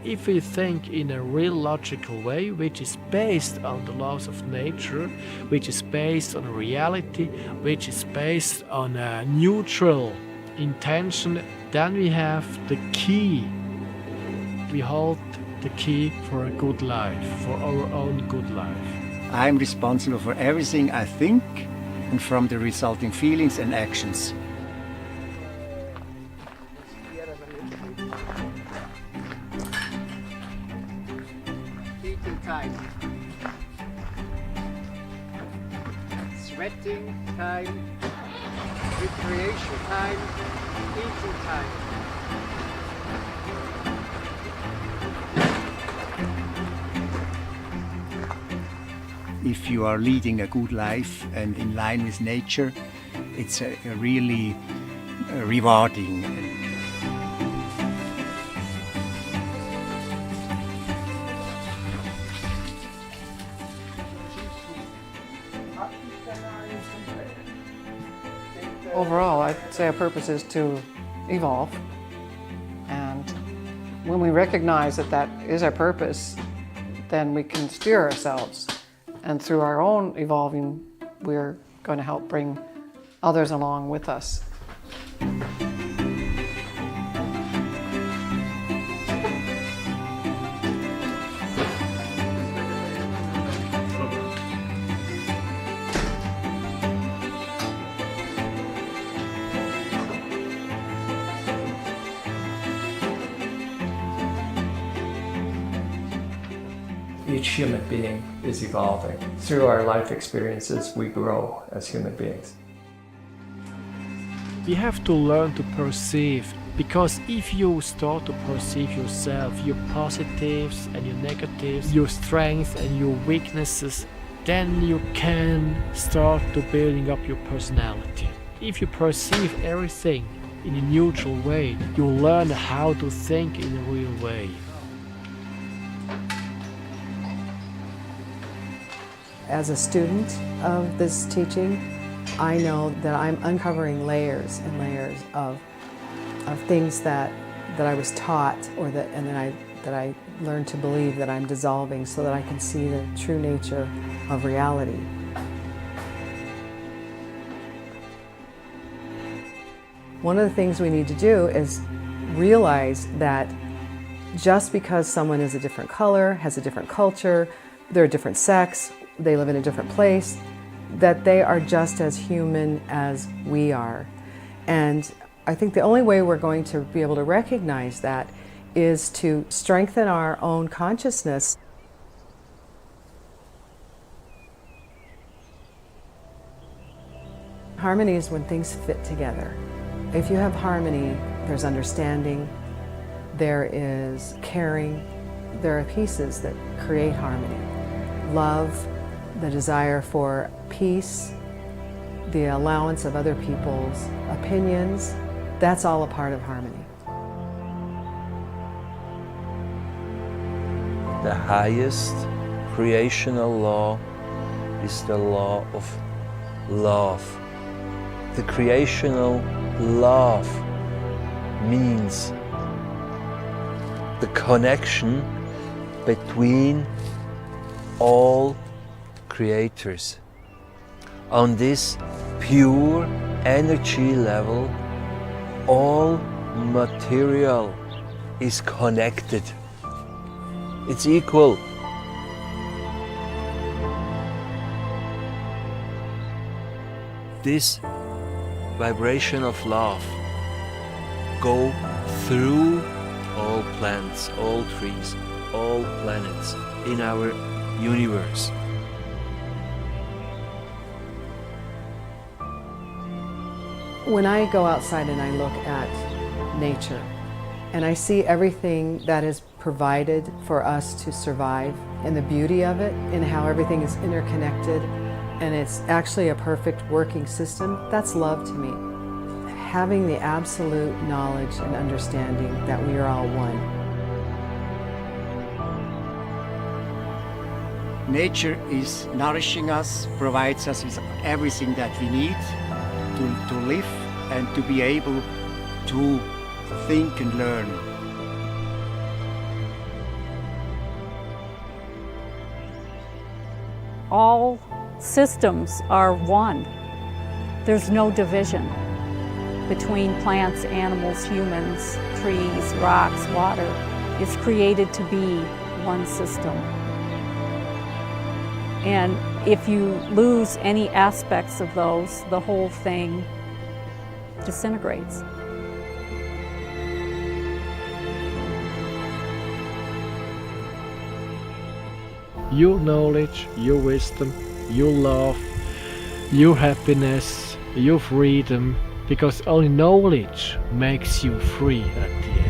If we think in a real logical way, which is based on the laws of nature, which is based on reality, which is based on a neutral intention, then we have the key. We hold the key for a good life, for our own good life. I'm responsible for everything I think and from the resulting feelings and actions. Eating time. Sweating time. Recreation time. Eating time. If you are leading a good life and in line with nature, it's a really rewarding. Overall, I'd say our purpose is to evolve. And when we recognize that that is our purpose, then we can steer ourselves. And through our own evolving, we're going to help bring others along with us. Each human being is evolving. Through our life experiences, we grow as human beings. We have to learn to perceive, because if you start to perceive yourself, your positives and your negatives, your strengths and your weaknesses, then you can start to building up your personality. If you perceive everything in a neutral way, you learn how to think in a real way. As a student of this teaching, I know that I'm uncovering layers and layers of things that I was taught, or that I learned to believe, that I'm dissolving, so that I can see the true nature of reality. One of the things we need to do is realize that just because someone is a different color, has a different culture, they're a different sex, they live in a different place, that they are just as human as we are. And I think the only way we're going to be able to recognize that is to strengthen our own consciousness. Harmony is when things fit together. If you have harmony, there's understanding, there is caring, there are pieces that create harmony. Love, the desire for peace, the allowance of other people's opinions, that's all a part of harmony. The highest creational law is the law of love. The creational love means the connection between all creators. On this pure energy level, all material is connected. It's equal. This vibration of love go through all plants, all trees, all planets in our universe. When I go outside and I look at nature and I see everything that is provided for us to survive, and the beauty of it, and how everything is interconnected, and it's actually a perfect working system, that's love to me. Having the absolute knowledge and understanding that we are all one. Nature is nourishing us, provides us with everything that we need to live and to be able to think and learn. All systems are one. There's no division. between plants, animals, humans, trees, rocks, water, is created to be one system. And if you lose any aspects of those, the whole thing disintegrates. Your knowledge, your wisdom, your love, your happiness, your freedom, because only knowledge makes you free at the end.